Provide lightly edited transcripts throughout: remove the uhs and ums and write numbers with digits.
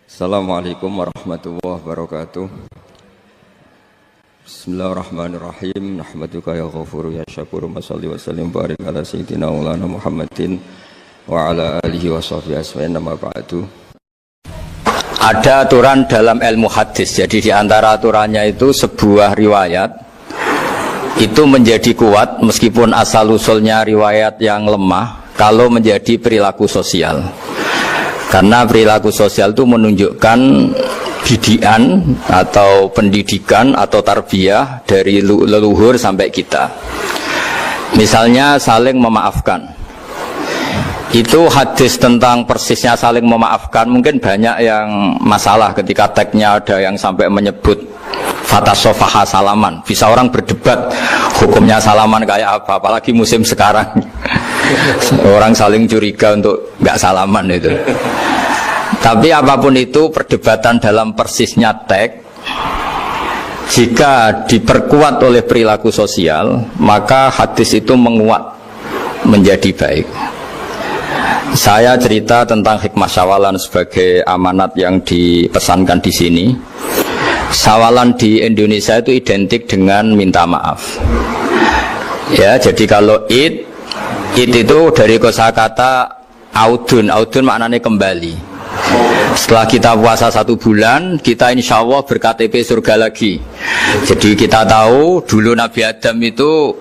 Assalamualaikum warahmatullahi wabarakatuh. Bismillahirrahmanirrahim. Nahmaduka ya ghafuru ya syakuru. Mashalli wa sallim barik ala sayyidina maulana Muhammadin wa ala alihi wa sahbihi asma'in nama ba'du. Ada aturan dalam ilmu hadis. Jadi di antara aturannya itu sebuah riwayat itu menjadi kuat meskipun asal usulnya riwayat yang lemah kalau menjadi perilaku sosial. Karena perilaku sosial itu menunjukkan didikan atau pendidikan atau tarbiyah dari leluhur sampai kita. Misalnya saling memaafkan. Itu hadis tentang persisnya saling memaafkan mungkin banyak yang masalah ketika teksnya ada yang sampai menyebut fatasofaha salaman. Bisa orang berdebat hukumnya salaman kayak apa, apalagi musim sekarang. Orang saling curiga untuk nggak salaman itu. Tapi apapun itu perdebatan dalam persisnya teks, jika diperkuat oleh perilaku sosial, maka hadis itu menguat menjadi baik. Saya cerita tentang hikmah syawalan sebagai amanat yang dipesankan di sini. Syawalan di Indonesia itu identik dengan minta maaf. Ya, jadi kalau id itu dari kosakata audun maknanya kembali. Setelah kita puasa 1 bulan, kita insya Allah ber-KTP surga lagi. Jadi kita tahu dulu Nabi Adam itu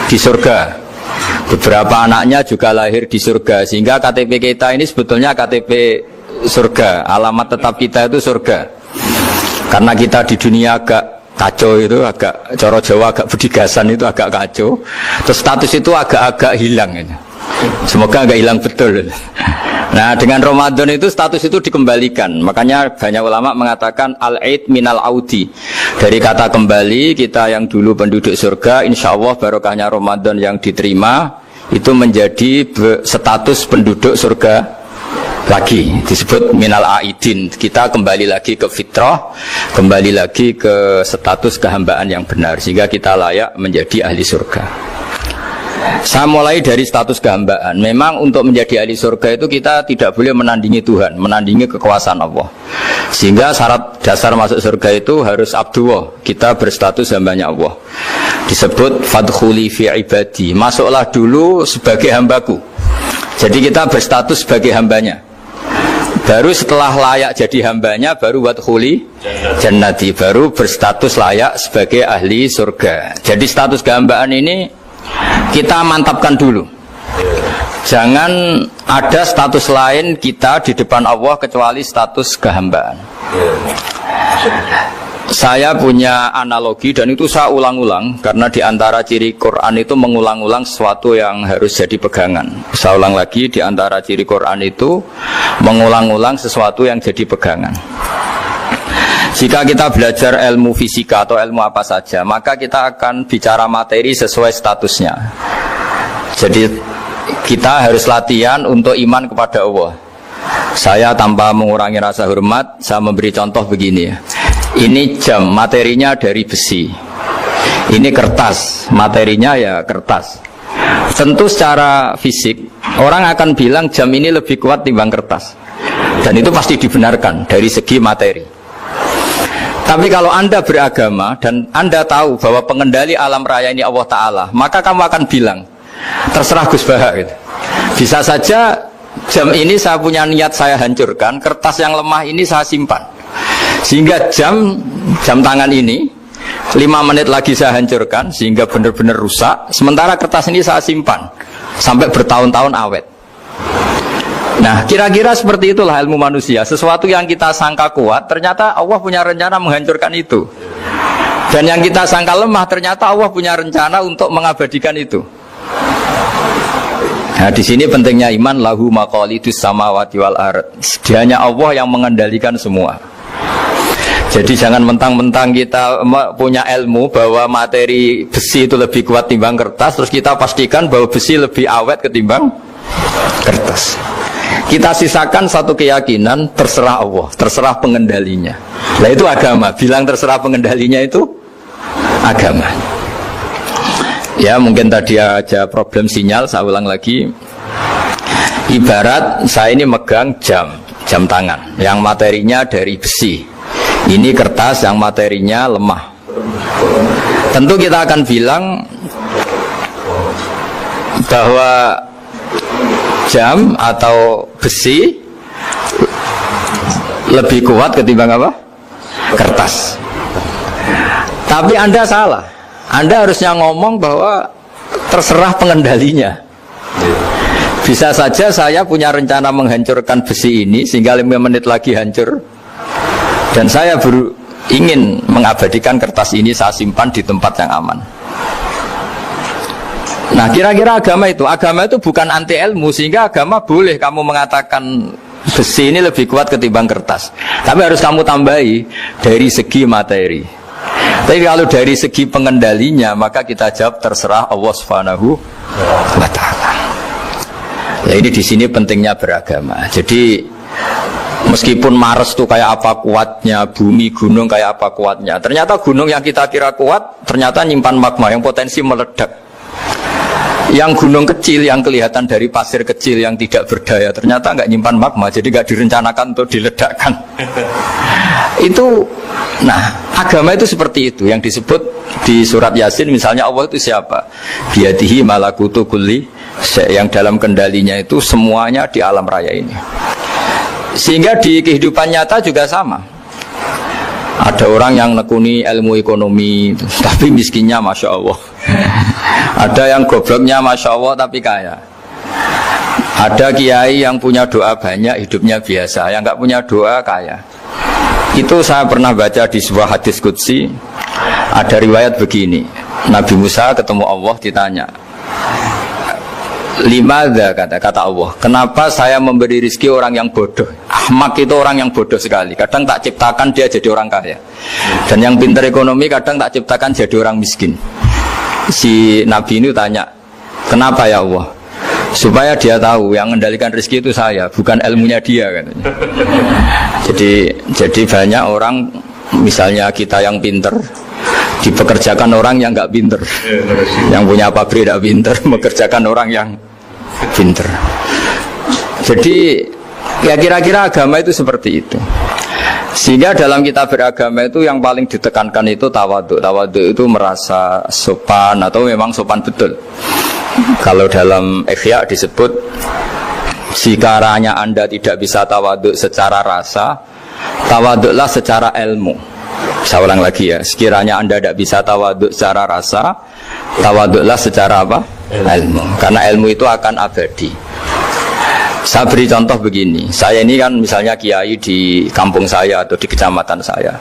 di surga, beberapa anaknya juga lahir di surga, sehingga KTP kita ini sebetulnya KTP surga. Alamat tetap kita itu surga. Karena kita di dunia agak kacau itu, agak coro Jawa, agak bedigasan itu agak kacau. Terus status itu agak-agak hilang. Semoga agak hilang betul. Nah, dengan Ramadan itu status itu dikembalikan. Makanya banyak ulama mengatakan al-aid minal audi. Dari kata kembali, kita yang dulu penduduk surga, insya Allah barokahnya Ramadan yang diterima itu menjadi status penduduk surga lagi, disebut minal aidin. Kita kembali lagi ke fitrah, kembali lagi ke status kehambaan yang benar, sehingga kita layak menjadi ahli surga. Saya mulai dari status kehambaan. Memang untuk menjadi ahli surga itu kita tidak boleh menandingi Tuhan, menandingi kekuasaan Allah. Sehingga syarat dasar masuk surga itu harus abdullah, kita berstatus hambanya Allah. Disebut fadkhuli fi ibadi, masuklah dulu sebagai hambaku. Jadi kita berstatus sebagai hambanya. Baru setelah layak jadi hambanya, baru wadkhuli jannati, baru berstatus layak sebagai ahli surga. Jadi status kehambaan ini kita mantapkan dulu. Jangan ada status lain kita di depan Allah kecuali status kehambaan. Saya punya analogi dan itu saya ulang-ulang karena di antara ciri Quran itu mengulang-ulang sesuatu yang harus jadi pegangan. Saya ulang lagi, di antara ciri Quran itu mengulang-ulang sesuatu yang jadi pegangan. Jika kita belajar ilmu fisika atau ilmu apa saja, maka kita akan bicara materi sesuai statusnya. Jadi kita harus latihan untuk iman kepada Allah. Saya tanpa mengurangi rasa hormat, saya memberi contoh begini. Ini jam, materinya dari besi. Ini kertas, materinya ya kertas. Tentu secara fisik, orang akan bilang jam ini lebih kuat timbang kertas. Dan itu pasti dibenarkan dari segi materi. Tapi kalau Anda beragama dan Anda tahu bahwa pengendali alam raya ini Allah Ta'ala, maka kamu akan bilang, terserah Gus Baha gitu. Bisa saja jam ini saya punya niat saya hancurkan, kertas yang lemah ini saya simpan. Sehingga jam tangan ini 5 menit lagi saya hancurkan sehingga benar-benar rusak. Sementara kertas ini saya simpan sampai bertahun-tahun awet. Nah, kira-kira seperti itulah ilmu manusia. Sesuatu yang kita sangka kuat, ternyata Allah punya rencana menghancurkan itu. Dan yang kita sangka lemah, ternyata Allah punya rencana untuk mengabadikan itu. Nah, di sini pentingnya iman, lahu maqalidus samawati wal ard. Hanya Allah yang mengendalikan semua. Jadi jangan mentang-mentang kita punya ilmu bahwa materi besi itu lebih kuat timbang kertas, terus kita pastikan bahwa besi lebih awet ketimbang kertas. Kita sisakan satu keyakinan, terserah Allah, terserah pengendalinya. Nah itu agama, bilang terserah pengendalinya itu agama. Ya mungkin tadi aja problem sinyal, saya ulang lagi. Ibarat saya ini megang jam jam tangan yang materinya dari besi. Ini kertas yang materinya lemah. Tentu kita akan bilang bahwa jam atau besi lebih kuat ketimbang apa? Kertas. Tapi Anda salah. Anda harusnya ngomong bahwa terserah pengendalinya. Bisa saja saya punya rencana menghancurkan besi ini sehingga 5 menit lagi hancur, dan saya ingin mengabadikan kertas ini, saya simpan di tempat yang aman. Nah, kira-kira agama itu bukan anti ilmu, sehingga agama boleh kamu mengatakan besi ini lebih kuat ketimbang kertas. Tapi harus kamu tambahi dari segi materi. Tapi kalau dari segi pengendalinya, maka kita jawab terserah Allah Subhanahu wa Ta'ala. Ya, ini di sini pentingnya beragama. Jadi meskipun Mars itu kayak apa kuatnya, bumi gunung kayak apa kuatnya, ternyata gunung yang kita kira kuat ternyata nyimpan magma yang potensi meledak. Yang gunung kecil yang kelihatan dari pasir kecil yang tidak berdaya ternyata nggak nyimpan magma, jadi nggak direncanakan untuk diledakkan. Itu, nah agama itu seperti itu yang disebut di surat Yasin misalnya, Allah itu siapa? Biyadihi malakutu kulli, yang dalam kendalinya itu semuanya di alam raya ini. Sehingga di kehidupan nyata juga sama. Ada orang yang nekuni ilmu ekonomi tapi miskinnya Masya Allah. Ada yang gobloknya Masya Allah tapi kaya. Ada kiai yang punya doa banyak, hidupnya biasa. Yang nggak punya doa kaya. Itu saya pernah baca di sebuah hadis qudsi. Ada riwayat begini, Nabi Musa ketemu Allah, ditanya, limadha, kata Allah, kenapa saya memberi rezeki orang yang bodoh? Ahmak itu orang yang bodoh sekali. Kadang tak ciptakan dia jadi orang kaya, dan yang pintar ekonomi kadang tak ciptakan jadi orang miskin. Si Nabi ini tanya, kenapa ya Allah? Supaya dia tahu yang mengendalikan rezeki itu saya, bukan ilmunya dia, katanya. Jadi banyak orang, misalnya kita yang pintar dipekerjakan orang yang nggak pintar, yang punya pabrik tidak pintar mengerjakan orang yang pintar. Jadi ya kira-kira agama itu seperti itu. Sehingga dalam kita beragama itu yang paling ditekankan itu tawadhu. Tawadhu itu merasa sopan atau memang sopan betul. Kalau dalam Ihya disebut, sekiranya Anda tidak bisa tawadhu secara rasa, tawadhulah secara ilmu. Saya ulang lagi ya, sekiranya Anda tidak bisa tawadhu secara rasa, tawadhulah secara apa? Ilmu. Karena ilmu itu akan abadi. Saya beri contoh begini, saya ini kan misalnya kiai di kampung saya atau di kecamatan saya.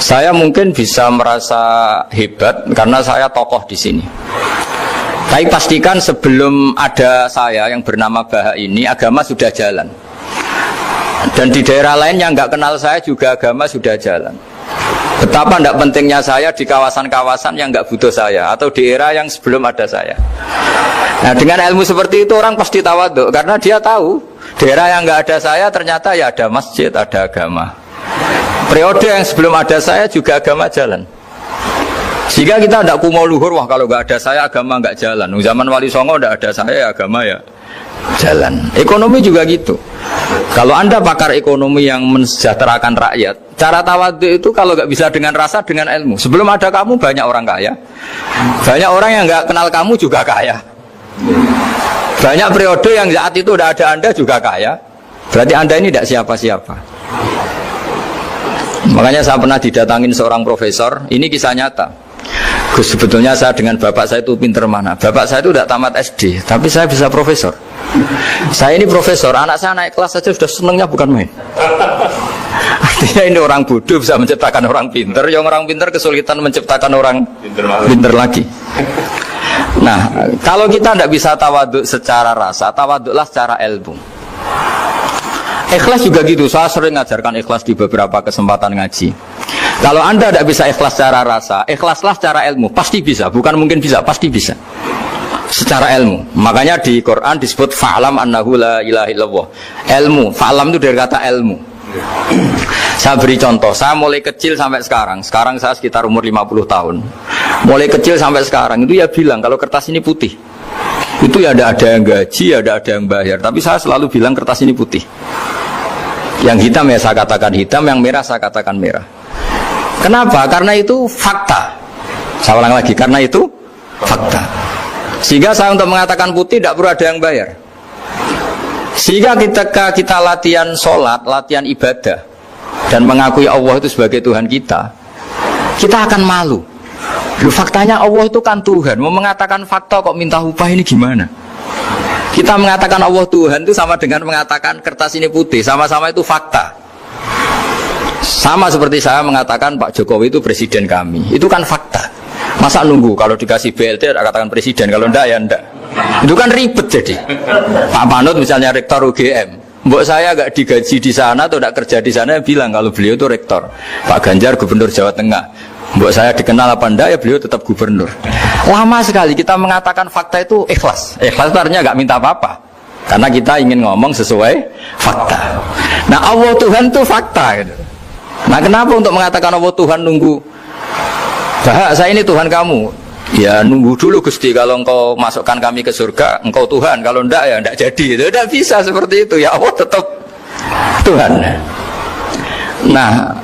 Saya mungkin bisa merasa hebat karena saya tokoh di sini. Tapi pastikan sebelum ada saya yang bernama Baha ini, agama sudah jalan. Dan di daerah lain yang nggak kenal saya juga agama sudah jalan. Betapa tidak pentingnya saya di kawasan-kawasan yang nggak butuh saya, atau di era yang sebelum ada saya. Nah, dengan ilmu seperti itu orang pasti tawadhu, karena dia tahu daerah yang nggak ada saya ternyata ya ada masjid, ada agama. Periode yang sebelum ada saya juga agama jalan. Sehingga kita tidak kumo luhur, wah kalau nggak ada saya agama nggak jalan. Zaman Wali Songo tidak ada saya agama ya jalan. Ekonomi juga gitu. Kalau Anda pakar ekonomi yang mensejahterakan rakyat, cara tawadhu itu kalau nggak bisa dengan rasa, dengan ilmu. Sebelum ada kamu banyak orang kaya, banyak orang yang nggak kenal kamu juga kaya. Banyak periode yang saat itu udah ada Anda juga kaya. Berarti Anda ini tidak siapa-siapa. Makanya saya pernah didatangin seorang profesor. Ini kisah nyata. Gus, sebetulnya saya dengan bapak saya itu pinter mana? Bapak saya itu tidak tamat SD, tapi saya bisa profesor. Saya ini profesor, anak saya naik kelas saja sudah senengnya bukan main. Artinya ini orang bodoh bisa menciptakan orang pinter, yang orang pinter kesulitan menciptakan orang pinter lagi. Nah, kalau kita tidak bisa tawadhu secara rasa, tawadhulah secara ilmu. Ikhlas juga gitu, saya sering ngajarkan ikhlas di beberapa kesempatan ngaji. Kalau Anda tidak bisa ikhlas secara rasa, ikhlaslah secara ilmu, pasti bisa, bukan mungkin bisa, pasti bisa. Secara ilmu. Makanya di Quran disebut fa'lam annahu la ilaha illallah. Ilmu, fa'lam itu dari kata ilmu. Saya beri contoh, saya mulai kecil sampai sekarang saya sekitar umur 50 tahun. Mulai kecil sampai sekarang itu ya bilang kalau kertas ini putih. Itu ya ada yang gaji, ada yang bayar, tapi saya selalu bilang kertas ini putih. Yang hitam ya saya katakan hitam, yang merah saya katakan merah. Kenapa? Karena itu fakta. Saya ulang lagi, karena itu fakta. Sehingga saya untuk mengatakan putih tidak perlu ada yang bayar. Sehingga ketika kita latihan sholat, latihan ibadah, dan mengakui Allah itu sebagai Tuhan kita akan malu. Loh, faktanya Allah itu kan Tuhan. Mau mengatakan fakta kok minta upah, ini gimana? Kita mengatakan Allah Tuhan itu sama dengan mengatakan kertas ini putih. Sama-sama itu fakta. Sama seperti saya mengatakan Pak Jokowi itu presiden kami. Itu kan fakta. Masa nunggu kalau dikasih BLT katakan presiden, kalau enggak ya enggak. Itu kan ribet jadi. Pak Panut misalnya rektor UGM, mbok saya enggak digaji di sana atau enggak kerja di sana, bilang kalau beliau itu rektor. Pak Ganjar gubernur Jawa Tengah, mbok saya dikenal apa enggak ya beliau tetap gubernur. Lama sekali kita mengatakan fakta itu ikhlas. Ikhlas itu artinya enggak minta apa-apa, karena kita ingin ngomong sesuai fakta. Nah Allah Tuhan itu fakta gitu. Nah kenapa untuk mengatakan Allah Tuhan nunggu? Bah, saya ini Tuhan kamu. Ya nunggu dulu Gusti, kalau engkau masukkan kami ke surga engkau Tuhan, kalau enggak ya enggak jadi. Itu tidak bisa seperti itu. Ya Allah tetap Tuhan. Nah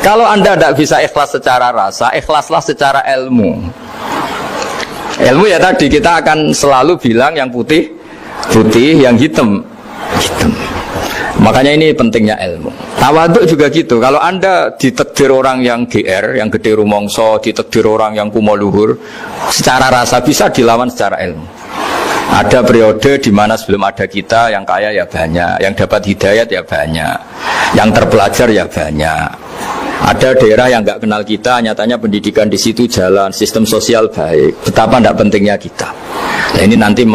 kalau anda tidak bisa ikhlas secara rasa, ikhlaslah secara ilmu. Ilmu ya tadi kita akan selalu bilang yang putih putih, yang hitam hitam. Makanya ini pentingnya ilmu. Tawaduk juga gitu. Kalau anda ditakdir orang yang GR, yang gede rumongso, ditakdir orang yang kumo luhur, secara rasa bisa dilawan secara ilmu. Ada periode di mana sebelum ada kita, yang kaya ya banyak, yang dapat hidayat ya banyak, yang terpelajar ya banyak. Ada daerah yang nggak kenal kita, nyatanya pendidikan di situ jalan, sistem sosial baik. Betapa tidak pentingnya kita. Nah, ini nanti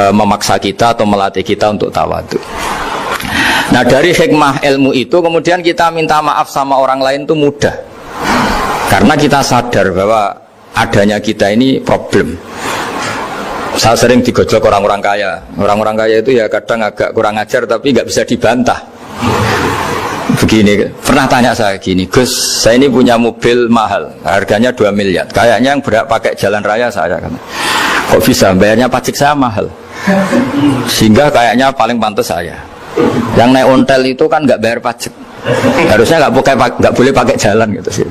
memaksa kita atau melatih kita untuk tawaduk. Nah dari hikmah ilmu itu kemudian kita minta maaf sama orang lain itu mudah, karena kita sadar bahwa adanya kita ini problem. Saya sering digojlok orang-orang kaya. Orang-orang kaya itu ya kadang agak kurang ajar tapi nggak bisa dibantah. Begini, pernah tanya saya gini, Gus, saya ini punya mobil mahal, harganya 2 miliar. Kayaknya yang berak pakai jalan raya saya kan. Kok bisa? Bayarnya pajak saya mahal. Sehingga kayaknya paling pantas saya. Yang naik ontel itu kan nggak bayar pajak, harusnya nggak boleh pakai jalan gitu sih.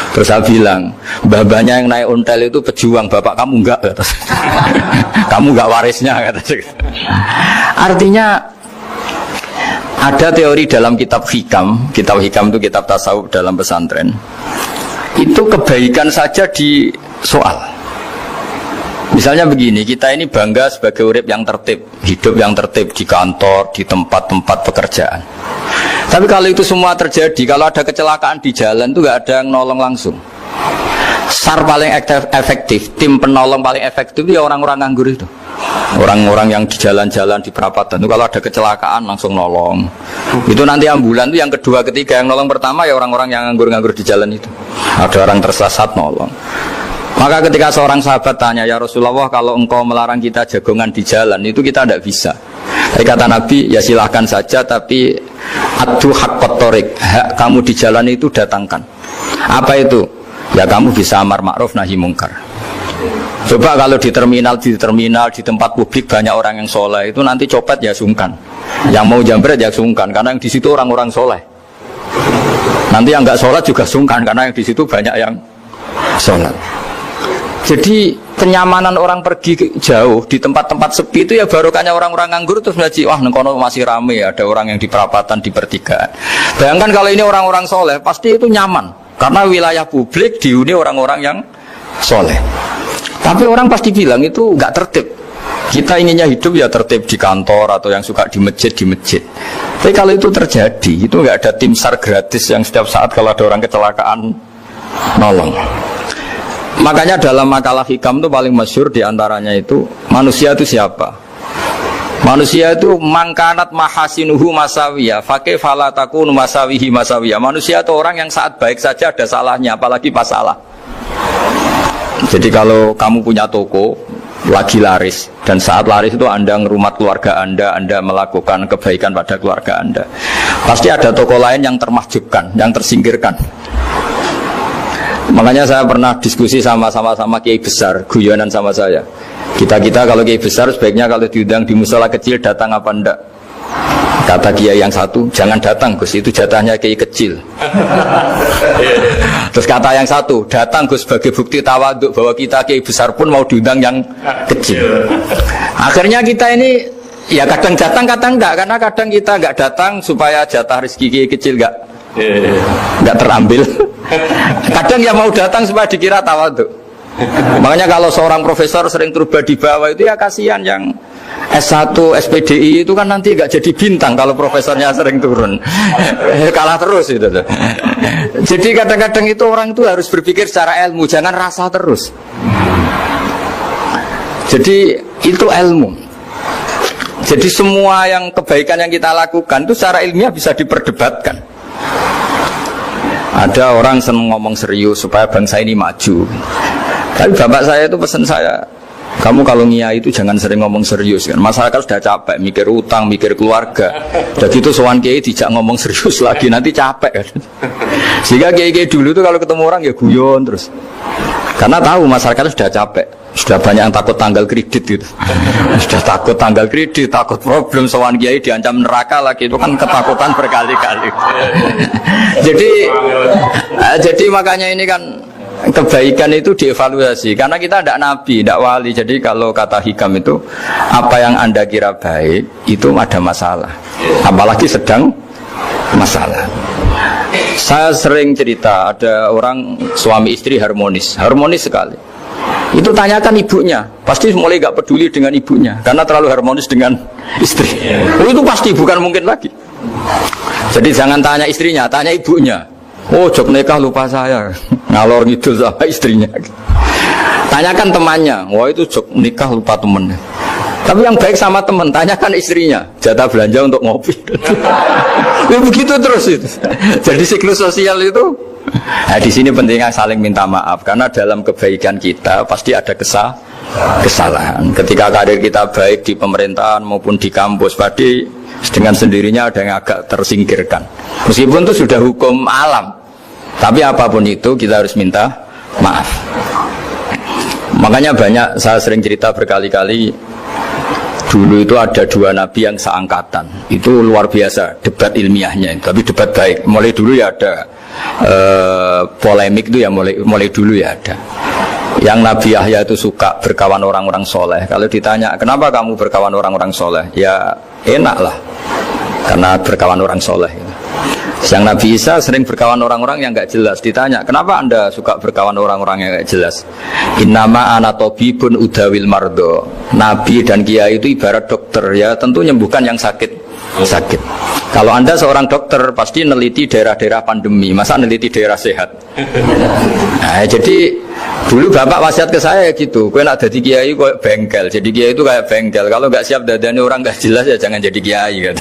Terus saya bilang, babanya yang naik ontel itu pejuang, bapak kamu nggak, kata. Kamu nggak warisnya, kata. Artinya ada teori dalam kitab hikam itu kitab tasawuf dalam pesantren. Itu kebaikan saja di soal. Misalnya begini, kita ini bangga sebagai urip yang tertib, hidup yang tertib di kantor, di tempat-tempat pekerjaan. Tapi kalau itu semua terjadi, kalau ada kecelakaan di jalan itu nggak ada yang nolong langsung. SAR paling efektif, tim penolong paling efektif ya orang-orang nganggur itu. Orang-orang yang di jalan-jalan di perapatan itu kalau ada kecelakaan langsung nolong. Itu nanti ambulan itu yang kedua, ketiga, yang nolong pertama ya orang-orang yang nganggur-nganggur di jalan itu. Ada orang tersesat nolong. Maka ketika seorang sahabat tanya, ya Rasulullah, kalau engkau melarang kita jagongan di jalan, itu kita tidak bisa. Tapi kata Nabi, ya silahkan saja, tapi adu haqqat thoriq, hak kamu di jalan itu datangkan. Apa itu? Ya kamu bisa amar ma'ruf nahi mungkar. Coba kalau di terminal, di tempat publik banyak orang yang soleh, itu nanti copet ya sungkan. Yang mau jambret ya sungkan, karena yang di situ orang-orang soleh. Nanti yang nggak sholat juga sungkan, karena yang di situ banyak yang sholat. Jadi kenyamanan orang pergi jauh di tempat-tempat sepi itu ya barokahnya orang-orang nganggur terus ngaji, wah nengkono masih rame, ada orang yang di perapatan, di pertigaan. Bayangkan kalau ini orang-orang soleh, pasti itu nyaman karena wilayah publik dihuni orang-orang yang soleh. Tapi orang pasti bilang itu nggak tertib. Kita inginnya hidup ya tertib di kantor atau yang suka di masjid. Tapi kalau itu terjadi, itu nggak ada tim SAR gratis yang setiap saat kalau ada orang kecelakaan nolong. Makanya dalam makalah hikam itu paling masyhur diantaranya itu, manusia itu siapa? Manusia itu mangkanat mahasinuhu masawiyah, fakih falatakun masawihi masawiyah. Manusia itu orang yang saat baik saja ada salahnya, apalagi pas salah. Jadi kalau kamu punya toko lagi laris, dan saat laris itu Anda ngerumat keluarga Anda melakukan kebaikan pada keluarga Anda, pasti ada toko lain yang termahjubkan, yang tersingkirkan. Makanya saya pernah diskusi sama kiai besar, guyonan sama saya. Kita kalau kiai besar sebaiknya kalau diundang di musola kecil datang apa enggak? Kata kiai yang satu, jangan datang Gus, itu jatahnya kiai kecil. Terus kata yang satu, datang Gus sebagai bukti tawaduk bahwa kita kiai besar pun mau diundang yang kecil. Akhirnya kita ini ya kadang datang kadang enggak, karena kadang kita enggak datang supaya jatah rezeki kiai kecil enggak terambil. Kadang ya mau datang supaya dikira tawaduk. Makanya kalau seorang profesor sering turba di bawah itu ya kasihan yang S1, SPDI itu kan nanti nggak jadi bintang kalau profesornya sering turun. Kalah terus itu. Jadi kadang-kadang itu orang itu harus berpikir secara ilmu, jangan rasa terus. Jadi itu ilmu. Jadi semua yang kebaikan yang kita lakukan itu secara ilmiah bisa diperdebatkan. Ada orang senang ngomong serius supaya bangsa ini maju. Tapi bapak saya itu pesan saya, kamu kalau ngiyai itu jangan sering ngomong serius kan. Masyarakat sudah capek mikir utang, mikir keluarga. Udah gitu sowan kiai dijak ngomong serius lagi nanti capek kan. Sehingga kiai-kiai dulu itu kalau ketemu orang ya guyon terus. Karena tahu masyarakat sudah capek. Sudah banyak yang takut tanggal kredit gitu. Sudah takut tanggal kredit, takut problem sowan kiai diancam neraka lagi, itu kan ketakutan berkali-kali. Jadi makanya ini kan kebaikan itu dievaluasi karena kita tidak nabi, tidak wali. Jadi kalau kata hikam itu apa yang Anda kira baik itu ada masalah, apalagi sedang masalah. Saya sering cerita ada orang suami istri harmonis sekali. Itu tanyakan ibunya, pasti mulai gak peduli dengan ibunya karena terlalu harmonis dengan istri. Itu pasti bukan mungkin lagi. Jadi jangan tanya istrinya, tanya ibunya. Oh, jok nikah lupa saya, ngalor ngidul sama istrinya. Tanyakan temannya, wah itu jok nikah lupa temennya. Tapi yang baik sama teman, tanyakan istrinya, jatah belanja untuk ngopi. Ya begitu terus itu. Jadi siklus sosial itu. Nah, di sini pentingnya saling minta maaf karena dalam kebaikan kita pasti ada kesalahan. Ketika karir kita baik di pemerintahan maupun di kampus, pasti dengan sendirinya ada yang agak tersingkirkan. Meskipun itu sudah hukum alam, tapi apapun itu kita harus minta maaf. Makanya banyak, saya sering cerita berkali-kali, dulu itu ada dua nabi yang seangkatan. Itu luar biasa debat ilmiahnya, tapi debat baik. Mulai dulu ya ada polemik itu ya mulai dulu ya ada. Yang Nabi Yahya itu suka berkawan orang-orang soleh. Kalau ditanya kenapa kamu berkawan orang-orang soleh, ya enak lah karena berkawan orang soleh. Yang Nabi Isa sering berkawan orang-orang yang gak jelas. Ditanya kenapa anda suka berkawan orang-orang yang gak jelas, innama ana tabibun udawil mardo. Nabi dan kiai itu ibarat dokter, ya tentu menyembuhkan yang sakit. Kalau anda seorang dokter pasti neliti daerah-daerah pandemi, masa neliti daerah sehat. Nah, jadi dulu bapak wasiat ke saya gitu, kowe nak jadi kiai kok bengkel. Jadi kiai itu kayak bengkel, kalau nggak siap dadane orang nggak jelas ya jangan jadi kiai kan.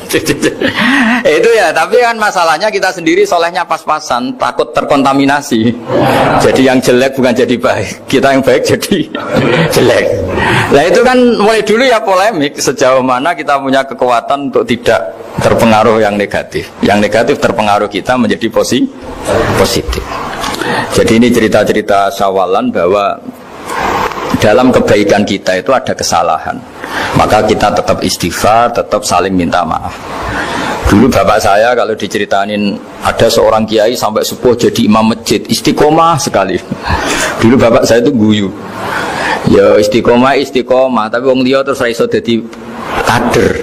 Itu ya, tapi kan masalahnya kita sendiri solehnya pas-pasan, takut terkontaminasi. Jadi yang jelek bukan jadi baik, kita yang baik jadi jelek. Nah itu kan mulai dulu ya polemik, sejauh mana kita punya kekuatan untuk tidak terpengaruh yang negatif. Yang negatif terpengaruh kita menjadi positif. Jadi ini cerita-cerita sawalan bahwa dalam kebaikan kita itu ada kesalahan, maka kita tetap istighfar, tetap saling minta maaf. Dulu bapak saya kalau diceritain ada seorang kiai sampai sepuh jadi imam masjid, istiqomah sekali. Dulu bapak saya itu guyu, ya istiqomah, tapi wong liya terus ra iso dadi kader.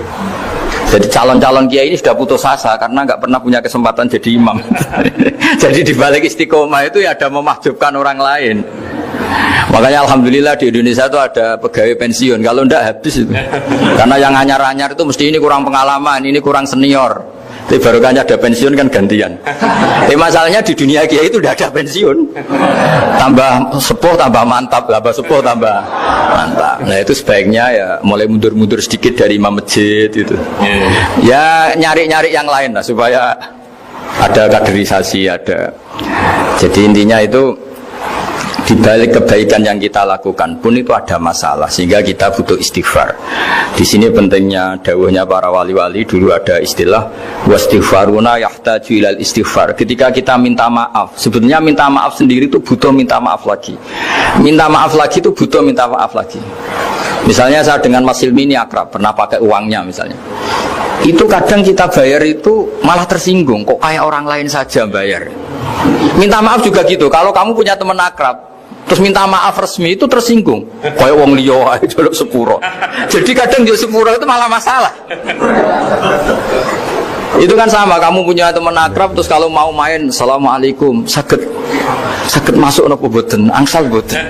Jadi calon-calon kiai ini sudah putus asa karena nggak pernah punya kesempatan jadi imam. Jadi dibalik istiqomah itu ya ada memahjubkan orang lain. Makanya alhamdulillah di Indonesia itu ada pegawai pensiun. Kalau enggak habis itu. Karena yang anyar-anyar itu mesti ini kurang pengalaman, ini kurang senior. Tapi baru kan ada pensiun kan gantian. Tapi masalahnya di dunia kiai itu udah ada pensiun. Tambah sepuh tambah mantap, tambah sepuh tambah mantap. Nah itu sebaiknya ya mulai mundur-mundur sedikit dari imam masjid itu. Ya nyari-nyari yang lain lah supaya ada kaderisasi, ada. Jadi intinya itu di balik kebaikan yang kita lakukan pun itu ada masalah, sehingga kita butuh istighfar. Di sini pentingnya dawuhnya para wali-wali. Dulu ada istilah wastighfaruna yahtaju ilal istighfar. Ketika kita minta maaf, sebetulnya minta maaf sendiri itu butuh minta maaf lagi. Minta maaf lagi itu butuh minta maaf lagi. Misalnya saya dengan Mas Hilmi ini akrab, pernah pakai uangnya misalnya. Itu kadang kita bayar itu malah tersinggung, kok kayak orang lain saja bayar. Minta maaf juga gitu. Kalau kamu punya teman akrab, terus minta maaf resmi, itu tersinggung. Kayak wong liya ae jolok sepuro. Jadi kadang jolok sepuro itu malah masalah. Itu kan sama, kamu punya teman akrab, terus kalau mau main, assalamualaikum, sakit masuk nopo boten, angsal boten,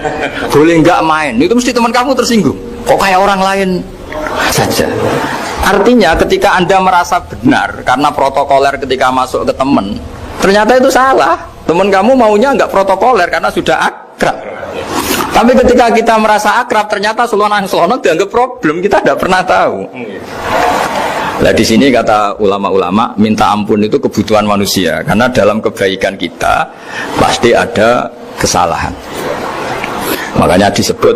boleh nggak main? Itu mesti teman kamu tersinggung. Kok kayak orang lain saja? Artinya ketika Anda merasa benar karena protokoler ketika masuk ke teman, ternyata itu salah. Teman kamu maunya nggak protokoler karena sudah akrab. Tapi ketika kita merasa akrab, ternyata selonang-selonang dianggap problem, kita tidak pernah tahu. Nah di sini kata ulama-ulama, minta ampun itu kebutuhan manusia, karena dalam kebaikan kita pasti ada kesalahan. Makanya disebut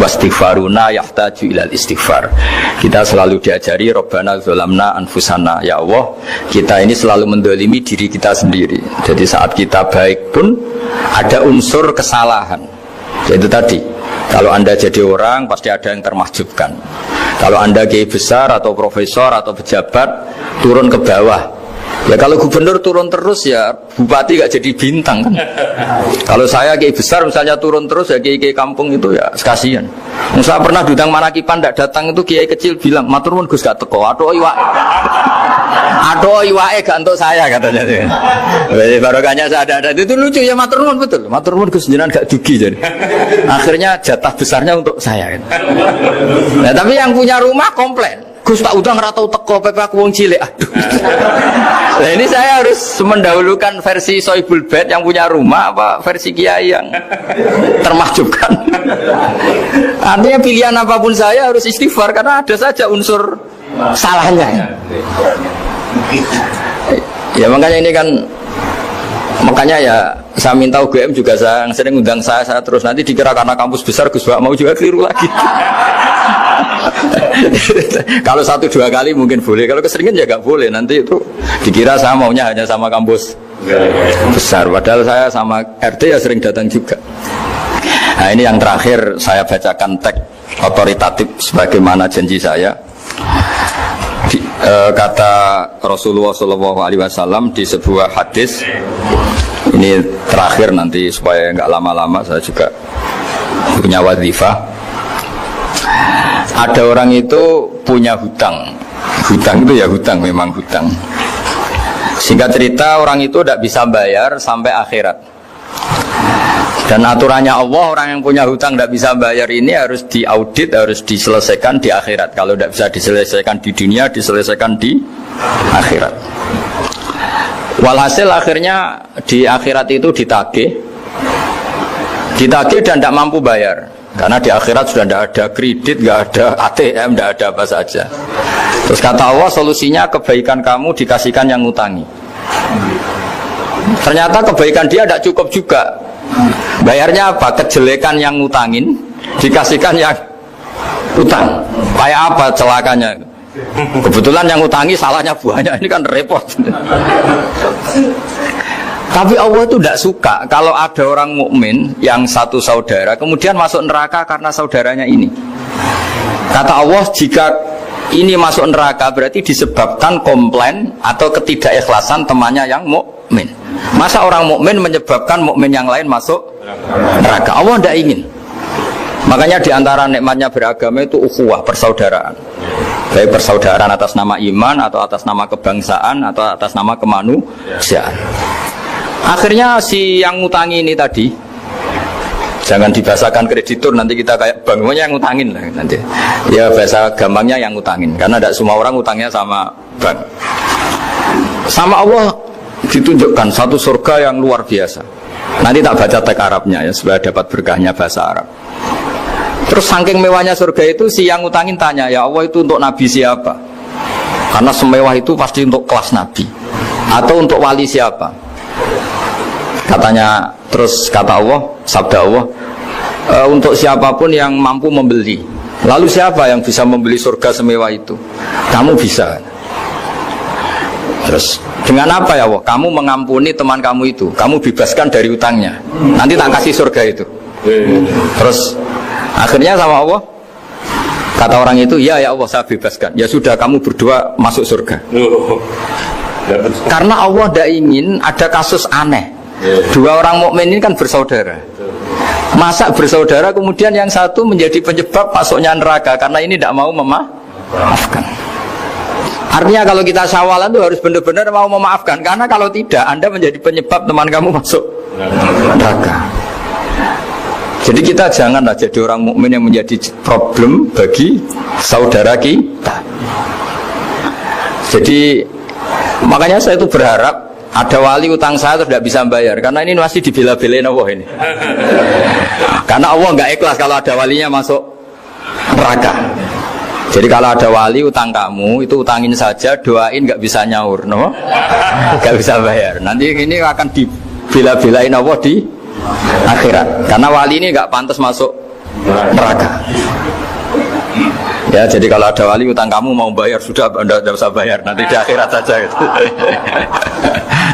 wastighfaruna yahtaju ilal istighfar. Kita selalu diajari Rabbana zolamna anfusana, ya Allah, kita ini selalu mendolimi diri kita sendiri. Jadi saat kita baik pun ada unsur kesalahan. Yaitu tadi, kalau Anda jadi orang pasti ada yang termahjubkan. Kalau Anda kiai besar atau profesor atau pejabat turun ke bawah, ya kalau gubernur turun terus ya bupati gak jadi bintang kan. Kalau saya kiai besar misalnya turun terus ya kiai kampung itu ya kasihan. Saya pernah diundang Manakipan tidak datang, itu kiai kecil bilang matur nuwun Gus gak teko, aduh iwake gak untuk saya katanya. Barokahnya saya ada itu lucu ya, matur nuwun betul. Matur nuwun Gus jenengan gak dugi jadi. Akhirnya jatah besarnya untuk saya kan. Nah, tapi yang punya rumah komplain. Gus tak udang ratau teko pepe aku wong cilik. Aduh. Nah ini saya harus mendahulukan versi Soibul Bait yang punya rumah apa versi kiai yang termahjubkan. Artinya pilihan apapun saya harus istighfar karena ada saja unsur salahnya. Ya makanya ini kan, makanya ya saya minta UGM juga, saya sering undang saya terus, nanti dikira karena kampus besar Gus Wak mau juga keliru lagi. Kalau 1-2 kali mungkin boleh, kalau keseringan ya gak boleh, nanti itu dikira saya maunya hanya sama kampus besar, padahal saya sama RT ya sering datang juga. Nah ini yang terakhir saya bacakan teks otoritatif sebagaimana janji saya. Kata Rasulullah SAW di sebuah hadis, ini terakhir nanti supaya nggak lama-lama, saya juga punya wadhifah. Ada orang itu punya hutang itu ya hutang, memang hutang. Singkat cerita, orang itu tidak bisa bayar sampai akhirat. Dan aturannya Allah, orang yang punya hutang tidak bisa bayar ini harus diaudit, harus diselesaikan di akhirat. Kalau tidak bisa diselesaikan di dunia, diselesaikan di akhirat. Walhasil akhirnya di akhirat itu ditagih dan tidak mampu bayar. Karena di akhirat sudah tidak ada kredit, tidak ada ATM, tidak ada apa saja. Terus kata Allah, solusinya kebaikan kamu dikasihkan yang ngutangi. Ternyata kebaikan dia tidak cukup juga. Bayarnya apa? Kejelekan yang ngutangin dikasihkan yang utang. Kayak apa celakanya? Kebetulan yang ngutangi salahnya banyak, ini kan repot. Tapi Allah itu tidak suka kalau ada orang mukmin yang satu saudara kemudian masuk neraka karena saudaranya ini. Kata Allah, jika ini masuk neraka berarti disebabkan komplain atau ketidakikhlasan temannya yang mukmin. Masa orang mukmin menyebabkan mukmin yang lain masuk neraka? Allah tidak ingin. Makanya diantara nikmatnya beragama itu ukhuwah, persaudaraan. Baik persaudaraan atas nama iman atau atas nama kebangsaan atau atas nama kemanusiaan. Akhirnya si yang ngutangi ini tadi, jangan dibahasakan kreditur, nanti kita kayak bank, yang ngutangin lah nanti. Ya bahasa gampangnya yang ngutangin, karena tidak semua orang ngutangnya sama bank. Sama Allah ditunjukkan satu surga yang luar biasa. Nanti tak baca teks Arabnya ya supaya dapat berkahnya bahasa Arab. Terus saking mewahnya surga itu, si yang ngutangin tanya, ya Allah itu untuk nabi siapa? Karena semewah itu pasti untuk kelas nabi. Atau untuk wali siapa? Katanya, terus kata Allah, sabda Allah, untuk siapapun yang mampu membeli. Lalu siapa yang bisa membeli surga semewah itu? Kamu bisa. Terus dengan apa ya Allah? Kamu mengampuni teman kamu itu, kamu bebaskan dari utangnya. Nanti tak kasih surga itu. Terus akhirnya sama Allah, kata orang itu, ya Allah saya bebaskan. Ya sudah, kamu berdua masuk surga. Karena Allah tidak ingin ada kasus aneh. Dua orang mukmin ini kan bersaudara. Masa bersaudara kemudian yang satu menjadi penyebab masuknya neraka karena ini tidak mau memaafkan. Artinya kalau kita syawalan itu harus benar-benar mau memaafkan. Karena kalau tidak, Anda menjadi penyebab teman kamu masuk neraka. Jadi kita janganlah jadi orang mukmin yang menjadi problem bagi saudara kita. Jadi makanya saya itu berharap ada wali utang saya tidak bisa bayar, karena ini masih dibela-belain Allah ini. Karena Allah nggak ikhlas kalau ada walinya masuk neraka. Jadi kalau ada wali utang kamu itu utangin saja, doain nggak bisa nyaur, no? Nggak bisa bayar. Nanti ini akan dibela-belain Allah di akhirat. Karena wali ini nggak pantas masuk neraka. Ya, jadi kalau ada wali utang kamu mau bayar, sudah Anda tidak usah bayar, nanti di akhirat saja gitu.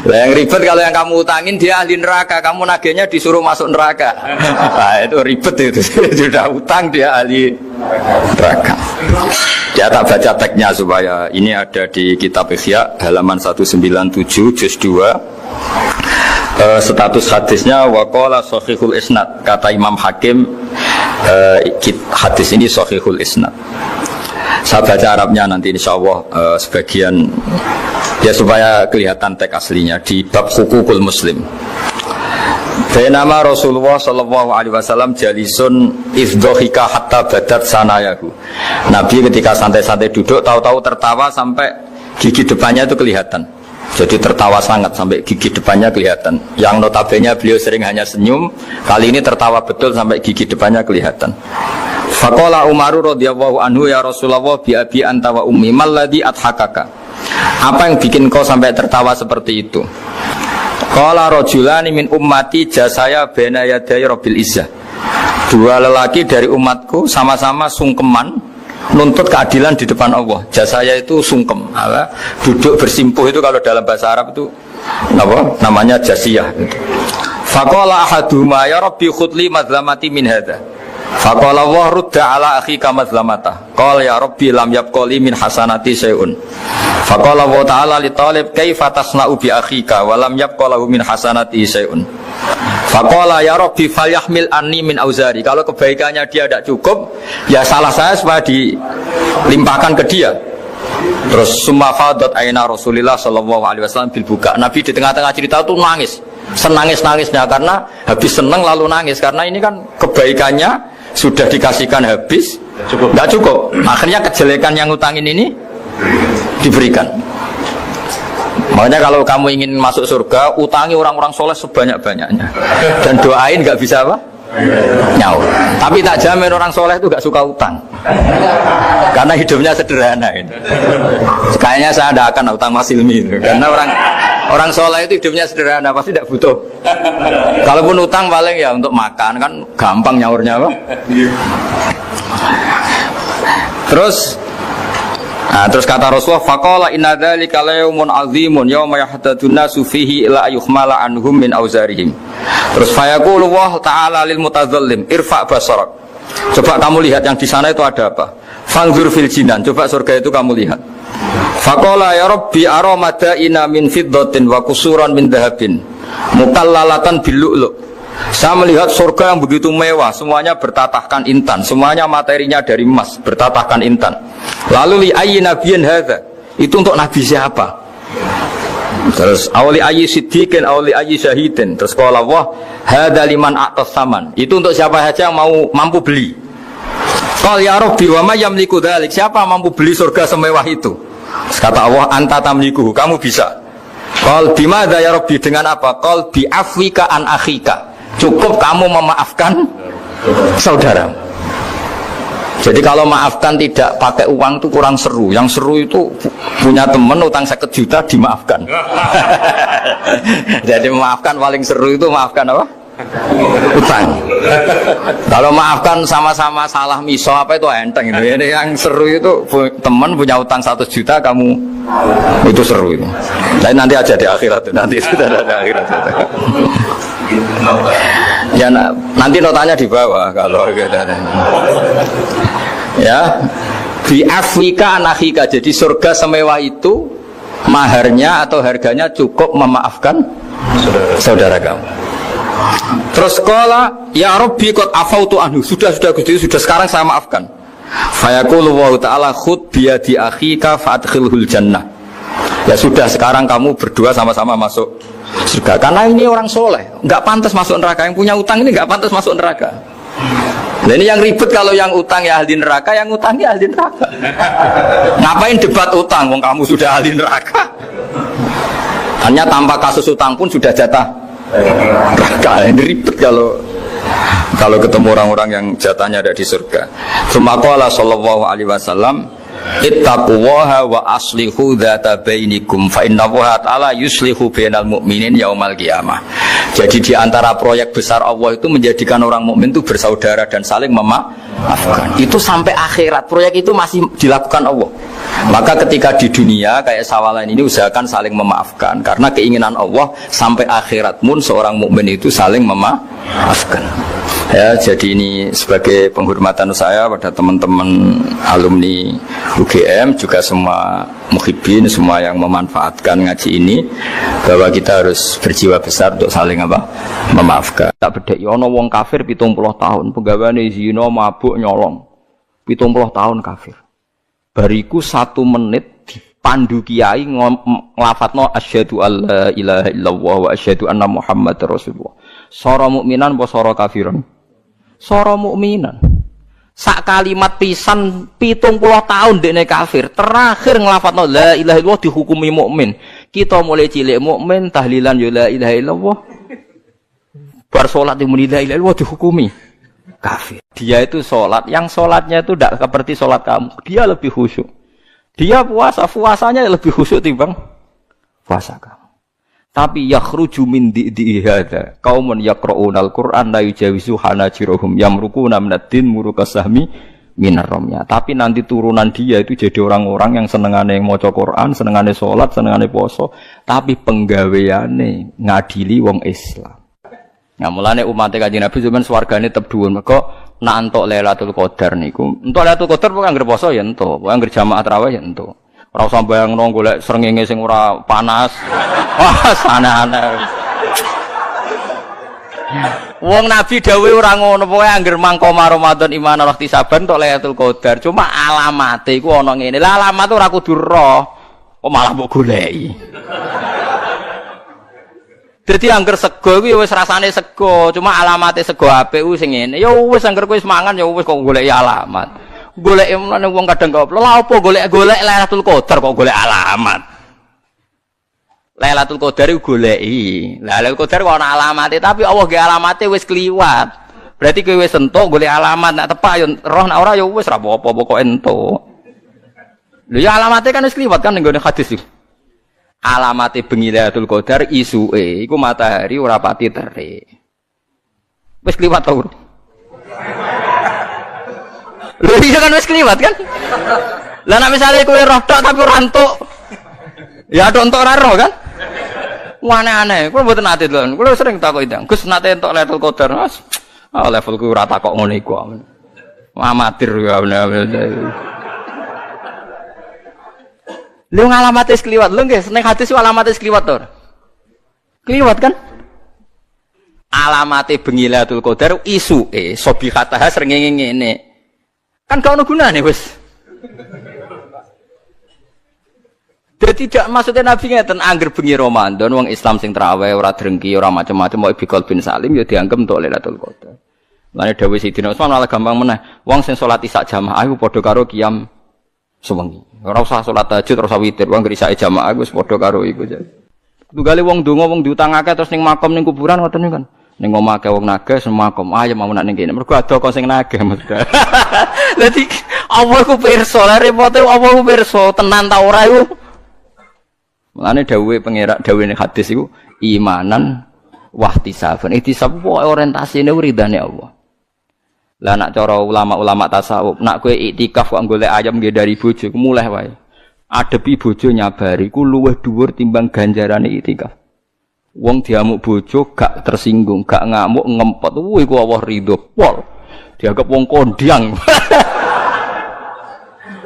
Nah, yang ribet kalau yang kamu utangin dia ahli neraka, kamu nagihnya disuruh masuk neraka. Nah, itu ribet itu. Sudah utang dia ahli neraka. Ya, tak baca teksnya supaya ini ada di kitab Ihya halaman 197 juz 2. Status hadisnya waqala sahihul isnad, kata Imam Hakim, hadis ini sahihul isnad. Saya baca Arabnya nanti insyaallah sebagian ya supaya kelihatan teks aslinya di bab hukukul muslim. Bainama Rasulullah sallallahu alaihi wasallam jalisun izdhika hatta badat sanayahu. Nabi ketika santai-santai duduk tahu-tahu tertawa sampai gigi depannya itu kelihatan. Jadi tertawa sangat sampai gigi depannya kelihatan. Yang notabene beliau sering hanya senyum, kali ini tertawa betul sampai gigi depannya kelihatan. Faqala Umaru radhiyallahu anhu, ya Rasulullah bi abi anta wa ummi mal ladzi adhakaka. Apa yang bikin kau sampai tertawa seperti itu? Qala rajulani min ummati jasaya baina yaday rabbil izzah. Dua lelaki dari umatku sama-sama sungkeman nuntut keadilan di depan Allah. Jasaya itu sungkem, duduk bersimpuh itu kalau dalam bahasa Arab itu apa? Namanya jasiyah. Faqala ahaduhuma ya rabbi khudli madlamati min hadza. Faqala wa rudda ala akhika madlamata. Qala ya rabbi lam yabqali min hasanati syai'un. Faqala wa ta'ala li talib kaifa tasna'u bi akhika wa lam yabqalahu min hasanati syai'un. Faqala ya rabbi falyahmil anni min auzari. Kalau kebaikannya dia tidak cukup, ya salah saya supaya dilimpahkan ke dia. Terus summa fadat aina Rasulillah sallallahu alaihi wasallam bil buka. Nabi di tengah-tengah cerita itu nangis. Senangis-nangisnya karena habis senang lalu nangis karena ini kan kebaikannya sudah dikasihkan habis, enggak cukup. Akhirnya kejelekan yang utangin ini diberikan. Makanya kalau kamu ingin masuk surga, utangi orang-orang soleh sebanyak-banyaknya. Dan doain nggak bisa apa? Nyaur. Tapi tak jamin orang soleh itu nggak suka utang. Karena hidupnya sederhana ini. Kayaknya saya tidak akan utang Mas Ilmi itu. Karena orang soleh itu hidupnya sederhana, pasti tidak butuh. Kalaupun utang paling ya untuk makan, kan gampang nyaurnya apa? Terus kata Rasulullah, faqala inna dzalika yaumun azimun yauma yahtadun nasu fihi ila yuhmala anhum min auzarihim. Terus fayaqulu wa ta'ala lil mutadzallim irfa basarak. Coba kamu lihat yang di sana itu ada apa? Fanzur fil jinan, coba surga itu kamu lihat. Faqala ya rabbi ara madaina min fiddatin wa kusuran min dhahabin mukallalatan bil lu'lu'. Saya melihat surga yang begitu mewah, semuanya bertatahkan intan, semuanya materinya dari emas, bertatahkan intan. Lalu li ayyi nabiyyin hadza? Itu untuk nabi siapa? Terus awli ayyi siddiqin awli ayyi syahidin. Terus qala Allah hadza liman a'tas saman. Itu untuk siapa saja yang mampu beli. Qal ya rabbi wa may yamliku dzalik? Siapa mampu beli surga semewah itu? Terus kata Allah anta tamliku, kamu bisa. Qal bimadza ya rabbi, dengan apa? Qal bi afwika an akhika. Cukup kamu memaafkan saudara. Jadi kalau maafkan tidak pakai uang itu kurang seru. Yang seru itu punya teman utang 1 juta dimaafkan. Jadi memaafkan paling seru itu maafkan apa? Utang. Kalau maafkan sama-sama salah miso apa itu enteng. Ini yang seru itu teman punya utang 1 juta kamu itu seru itu. Tapi nanti aja di akhirat nanti sudah ada akhirat. Ya nanti notanya di bawah kalau gitu. Ya, di Afrika anahika. Jadi surga semewah itu maharnya atau harganya cukup memaafkan saudara kamu. Terus qala ya Rabbi qad afautu anhu. Sudah Gusti, sudah sekarang saya maafkan. Fayaqulu wa ta'ala khud bi yadi akhika fadkhilhul jannah. Ya sudah sekarang kamu berdua sama-sama masuk surga. Karena ini orang soleh, enggak pantas masuk neraka. Yang punya utang ini enggak pantas masuk neraka. Nah ini yang ribet kalau yang utang ya ahli neraka, yang utang ya ahli neraka. Ngapain debat utang? Wong kamu sudah ahli neraka. Hanya tanpa kasus utang pun sudah jatah neraka. Ini ribet kalau ketemu orang-orang yang jatahnya ada di surga. Tsumma sallallahu alaihi wasallam, ittaqullaha wa aslihu dzata bainikum fa innallaha ta'ala yuslihu bainal mu'minin yaumal qiyamah. Jadi di antara proyek besar Allah itu menjadikan orang mukmin itu bersaudara dan saling memaafkan. Itu sampai akhirat proyek itu masih dilakukan Allah. Maka ketika di dunia kayak sawalan ini usahakan saling memaafkan karena keinginan Allah sampai akhirat pun seorang mukmin itu saling memaafkan. Ya, jadi ini sebagai penghormatan saya pada teman-teman alumni UGM juga semua muhibbin, semua yang memanfaatkan ngaji ini, bahwa kita harus berjiwa besar untuk saling memaafkan. Tak beda ono wong kafir 70 tahun, penggaweane zina, mabuk, nyolong. 70 tahun kafir. Bariku 1 menit dipandu kiai nglafatno asyhadu alla ilaha illallah wa asyhadu anna muhammadar rasulullah. Sora mukminan apa sora kafiran? Sora mukminan. Sak kalimat pisan 70 tahun dekne kafir, terakhir nglafatno la ilaha illallah dihukumi mukmin. Kita mulai cilik mukmin tahlilan ya la ilaha illallah. Bar salat di muni la ilaha illallah dihukumi kafir. Dia itu salat, yang salatnya itu tidak seperti salat kamu. Dia lebih khusyuk. Dia puasanya lebih khusyuk timbang puasa kamu. Tapi yakhruju min di'i hadza qaumun yaqra'unal Qur'an la yujawizu hanajirahum yamruquna minad-din murukasahmi minar ramya. Tapi nanti turunan dia itu jadi orang-orang yang senengane maca Quran, senengane salat, senengane poso, tapi penggaweane ngadili wong Islam. Nah, mulane umat Kanjeng Nabi zaman swargane tetep dhuwur. Mergo nak entuk Lailatul Qadar niku. Entuk Lailatul Qadar kok anggere poso ya entuk, kok anggere jamaah tarawih ya entuk. Ora usah bayangno golek srengenge sing ora panas. Wah, aneh-aneh. Wong Nabi dawuhe ora ngono, pokoke anggere mangko Ramadan iman ora ihtisaban tok Lailatul Qadar. Cuma alamate iku ana ngene. Lah alamat ora kudu roh. Kok malah mbok goleki. Dadi angger sego kuwi wis rasane sego, cuma alamate sego apik sing ngene. Ya wis angger kowe wis mangan ya wis kok goleki alamat. Goleki menane wong kadang kok lha apa golek Lailatul Qadar kok golek alamat. Lailatul Qadar iku goleki. Lailatul Qadar kok ana alamate, tapi Allah ge alamate wis kliwat. Berarti kowe wis entuk golek alamat, nek tepak ya roh nek ora ya wis ra apa-apa pokoke entuk. Lho ya alamate kan wis kliwat kan ning gone hadis iki. Alamate bengi Lailatul Qadar isuke iku matahari ora pati terik. Wis kliwat ta ora? Lho iya kan wis kliwat kan? Lah nek misale kowe roh tok tapi ora entuk. Ya tok entuk ora roh kan? Aneh-aneh. Kulo mboten nate lho. Kulo sering takok itu. Gus nate entuk Lailatul Qadar, Mas. Ah levelku ora takok ngono iku. Amatir ya. Lu ngalamate kliwat, lho nggih, ning hadis ku alamate kliwat to. Kliwat kan? Alamate bengi Lailatul Qadar isuke sobihataha srengenge ngene. Kan gak ono gunane wis. Dadi tidak maksudnya Nabi ngeten angger bengi Ramadan wong Islam sing traweh ora drengki ora macam-macam mau bikol bin salim ya dianggep untuk Lailatul Qadar. Lane dawuh Sidina Utsman malah gampang meneh. Wong sing salat isya jamaah iku padha karo qiyam sewengi. Ora usah salat tahajud, ora usah witir, wong isake jamaah wis padha karo iku. Tunggale wong donga wong diutangake terus ning makam ning kuburan ngoten niku kan. Ning omah akeh wong naga semua kom ayam mau nak ning kene. Mergo ado kok sing naga maksudnya. Dadi apa ku pirsa, lha repote apa ku pirsa tenan ta ora iku. Mulane dawuhe pengerak dawuhe hadis iku imanan wahtisaban. Ihtisab orientasine ridane Allah. Lah nak cara ulama-ulama tasawuf, nak kowe iktikaf kok golek ayam nggih dari bojo, mulai wae. Adepi bojo nyabari ku luwih dhuwur timbang ganjarane iktikaf. Wong diamuk bojo gak tersinggung, gak ngamuk ngempet, iku Allah ridho pol. Dianggap wong kondang.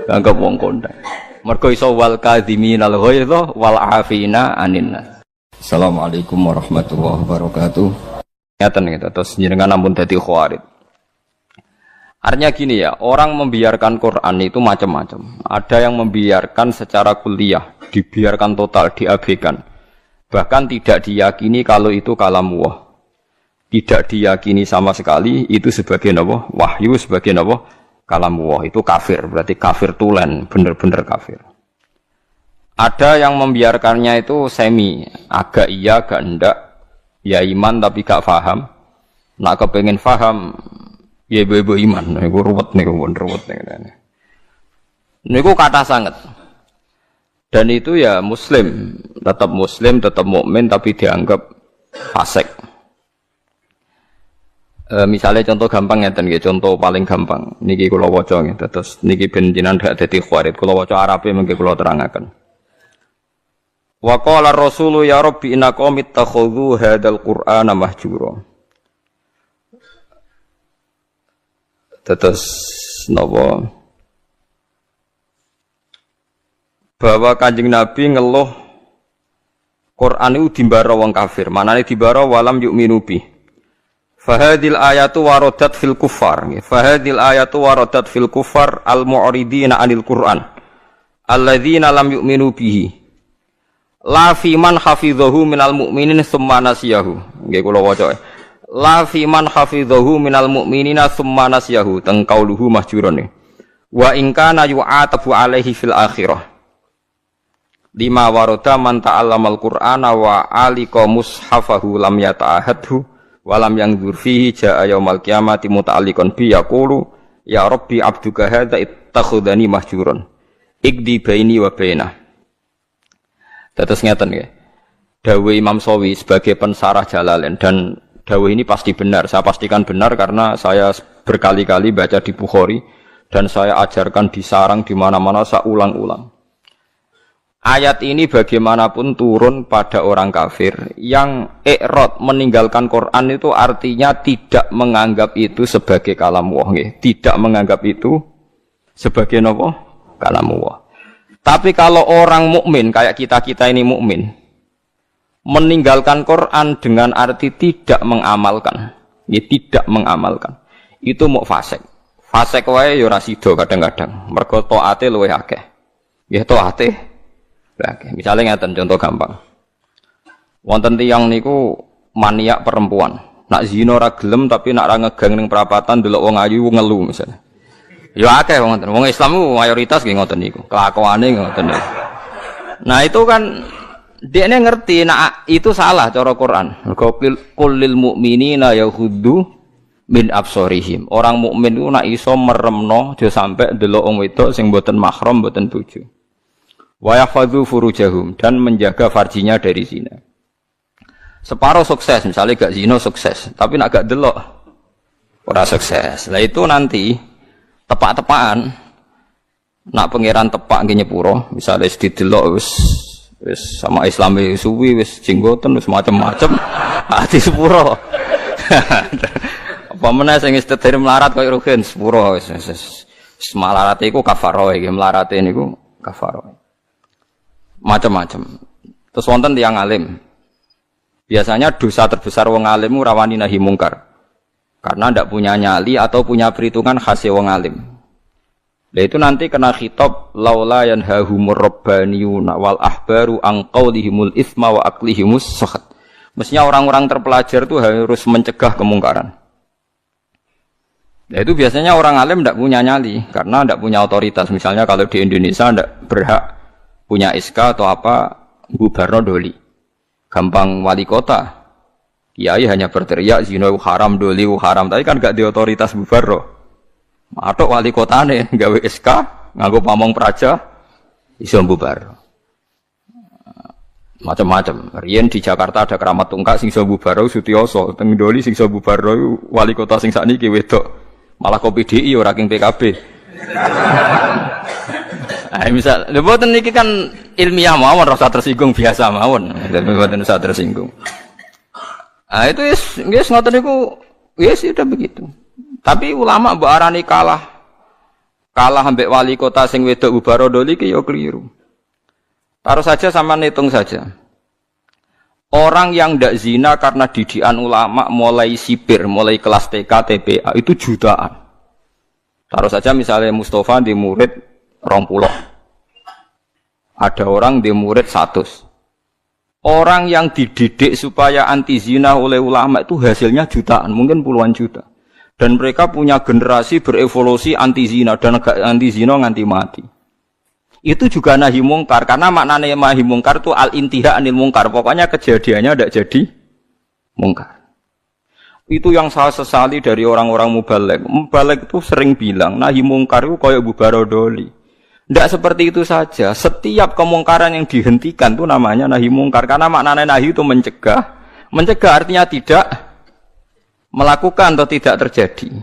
Dianggap wong kondang. Mergo iso wal kadhiminal ghaidha wal afina anin nas. Assalamualaikum warahmatullahi wabarakatuh. Ngaten gitu, terus jenengan ampun dadi khawarid. Artinya gini ya, orang membiarkan Quran itu macam-macam. Ada yang membiarkan secara kuliah, dibiarkan total, diabaikan. Bahkan tidak diyakini kalau itu kalamullah. Tidak diyakini sama sekali itu sebagai apa? Wahyu, sebagai apa? Kalamullah. Itu kafir, berarti kafir tulen, benar-benar kafir. Ada yang membiarkannya itu semi, agak iya, agak enggak. Ya iman tapi gak faham. Nak kepengen faham, ya ibu iman. Niku ruwet niku, ruwet niku. Niku kata sangat. Dan itu ya muslim, tetap mukmin tapi dianggap fasik. Misalnya contoh gampang ngeten nggih, contoh paling gampang. Niki kula waca nggih, terus niki ben jenengan dak dadi khawarid. Kula waca Arabe mengke kula terangaken. Wa qala ar-rasulu ya rabbi inna qaumi ittakhadhu hadzal qur'ana mahjura. Terus napa? Bahwa Kanjeng Nabi ngeluh Quran itu dimbara wong kafir. Manane dimbara walam yu'minu bi. Fahadil ayatu waradat fil kuffar. Fahadil ayatu waradat fil kuffar al-mu'ridina 'anil Qur'an. Alladzina lam yu'minu bihi. La fi man hafidhahu minal mu'minin tsumma nasiyahu. Nggih kula waca. La fi man hafidhahu minal mu'minina tsumma nasiyahu. Teng qauluhu mahjuran. Wa in kana yu'atabu alaihi fil akhirah. Lima waroda man ta'allamal Qur'ana wa alika mushafahu lam yata'ahadhu wa lam yangdzur fihi ja'a yaumal qiyamati muta'alliqan bi yaqulu ya rabbi abduka hadza ittakhadhani mahjuran ikdi baini wa bainah. Terus ngeten nggih. Dawuh Imam Shawi sebagai pensarah Jalalain, dan dawuh ini pasti benar. Saya pastikan benar karena saya berkali-kali baca di Bukhari dan saya ajarkan di sarang di mana-mana, saya ulang-ulang. Ayat ini bagaimanapun turun pada orang kafir yang i'rad meninggalkan Quran itu artinya tidak menganggap itu sebagai kalamullah, tidak menganggap itu sebagai apa? Kalamullah. Tapi kalau orang mukmin kayak kita ini mukmin meninggalkan Quran dengan arti tidak mengamalkan, tidak mengamalkan, itu mau fasik. Fasik wae ya ora sida kadang-kadang. Mergo taate luwih akeh. Nggih taate oke, misalnya ngeten contoh gampang. Wonten tiyang niku maniak perempuan. Nak zina ora gelem tapi nak ra ngegang ning perapatan delok wong ayu ngelu misalnya. Ya akeh wong ngoten. Wong Islam ku mayoritas nggih ngoten niku. Kelakuane ngoten niku. Nah itu kan dekne ngerti nak itu salah cara Quran. Qul lil mu'minina yaghuddu min absarihim. Orang mukmin ku nak iso meremno aja sampe delok wong wedok sing mboten mahram, mboten bojo. Wa yahfadzu furujahum, dan menjaga farjinya dari zina. Separuh sukses, misalnya gak zina sukses, tapi nak gak delok ora sukses. Lah itu nanti tepak-tepakan nak pangeran tepak nggih nyepuro, misalnya wis didelok wis sama Islami suwi wis jenggoten wis macam-macam ati sepuro. Apa meneh sing istedher melarat koyo rugen sepuro wis melarat iku kafaroh iki, melarate niku kafaroh. Macam-macam. Terus wonten tiyang alim. Biasanya dosa terbesar wong alim rawani nahi mungkar. Karena ndak punya nyali atau punya perhitungan khas wong alim. Lah itu nanti kena khitab laula yanhahumur rabbaniyuna wal ahbaru an qaulihimul itsma wa aqlihimus sakhat. Mestinya orang-orang terpelajar itu harus mencegah kemungkaran. Nah itu biasanya orang alim ndak punya nyali karena ndak punya otoritas. Misalnya kalau di Indonesia ndak berhak punya SK atau apa gubarno doli, gampang wali kota, Kiai hanya berteriak zina haram, doli haram, tapi kan gak di otoritas bubar. Matok wali kotane gawe SK, nganggo pamong praja iso bubar. Macam-macam. Riyen di Jakarta ada keramat tungkak sing iso bubar Sutioso, teng Doli sing iso bubar wali kota sing sakniki wedok. Malah kopi DI ora king PKB. Misal, lha boten niki kan ilmiah mawon rasa tersinggung biasa mawon. Boten usah tersinggung. Itu wis ngoten niku wis sudah begitu. Tapi ulama mbok arani kalah ambek wali kota sing wedok Bubaro Doli ki ya keliru. Taruh saja sama hitung saja. Orang yang ndak zina karena didikan ulama mulai sipir, mulai kelas TK, TPA itu jutaan. Taruh saja misalnya Mustafa di murid 20. Ada orang di murid 100. Orang yang dididik supaya anti zina oleh ulama itu hasilnya jutaan, mungkin puluhan juta. Dan mereka punya generasi berevolusi anti zina dan anti zina nganti mati. Itu juga nahi mungkar karena maknanya nahi mungkar itu al-intiha anil mungkar. Pokoknya kejadiannya tidak jadi mungkar. Itu yang saya sesali dari orang-orang mubaligh. Mubaligh itu sering bilang nahi mungkar itu kayak Bubaro Doli. Tidak seperti itu saja. Setiap kemungkaran yang dihentikan itu namanya nahi mungkar karena maknanya nahi itu mencegah. Mencegah artinya tidak melakukan atau tidak terjadi.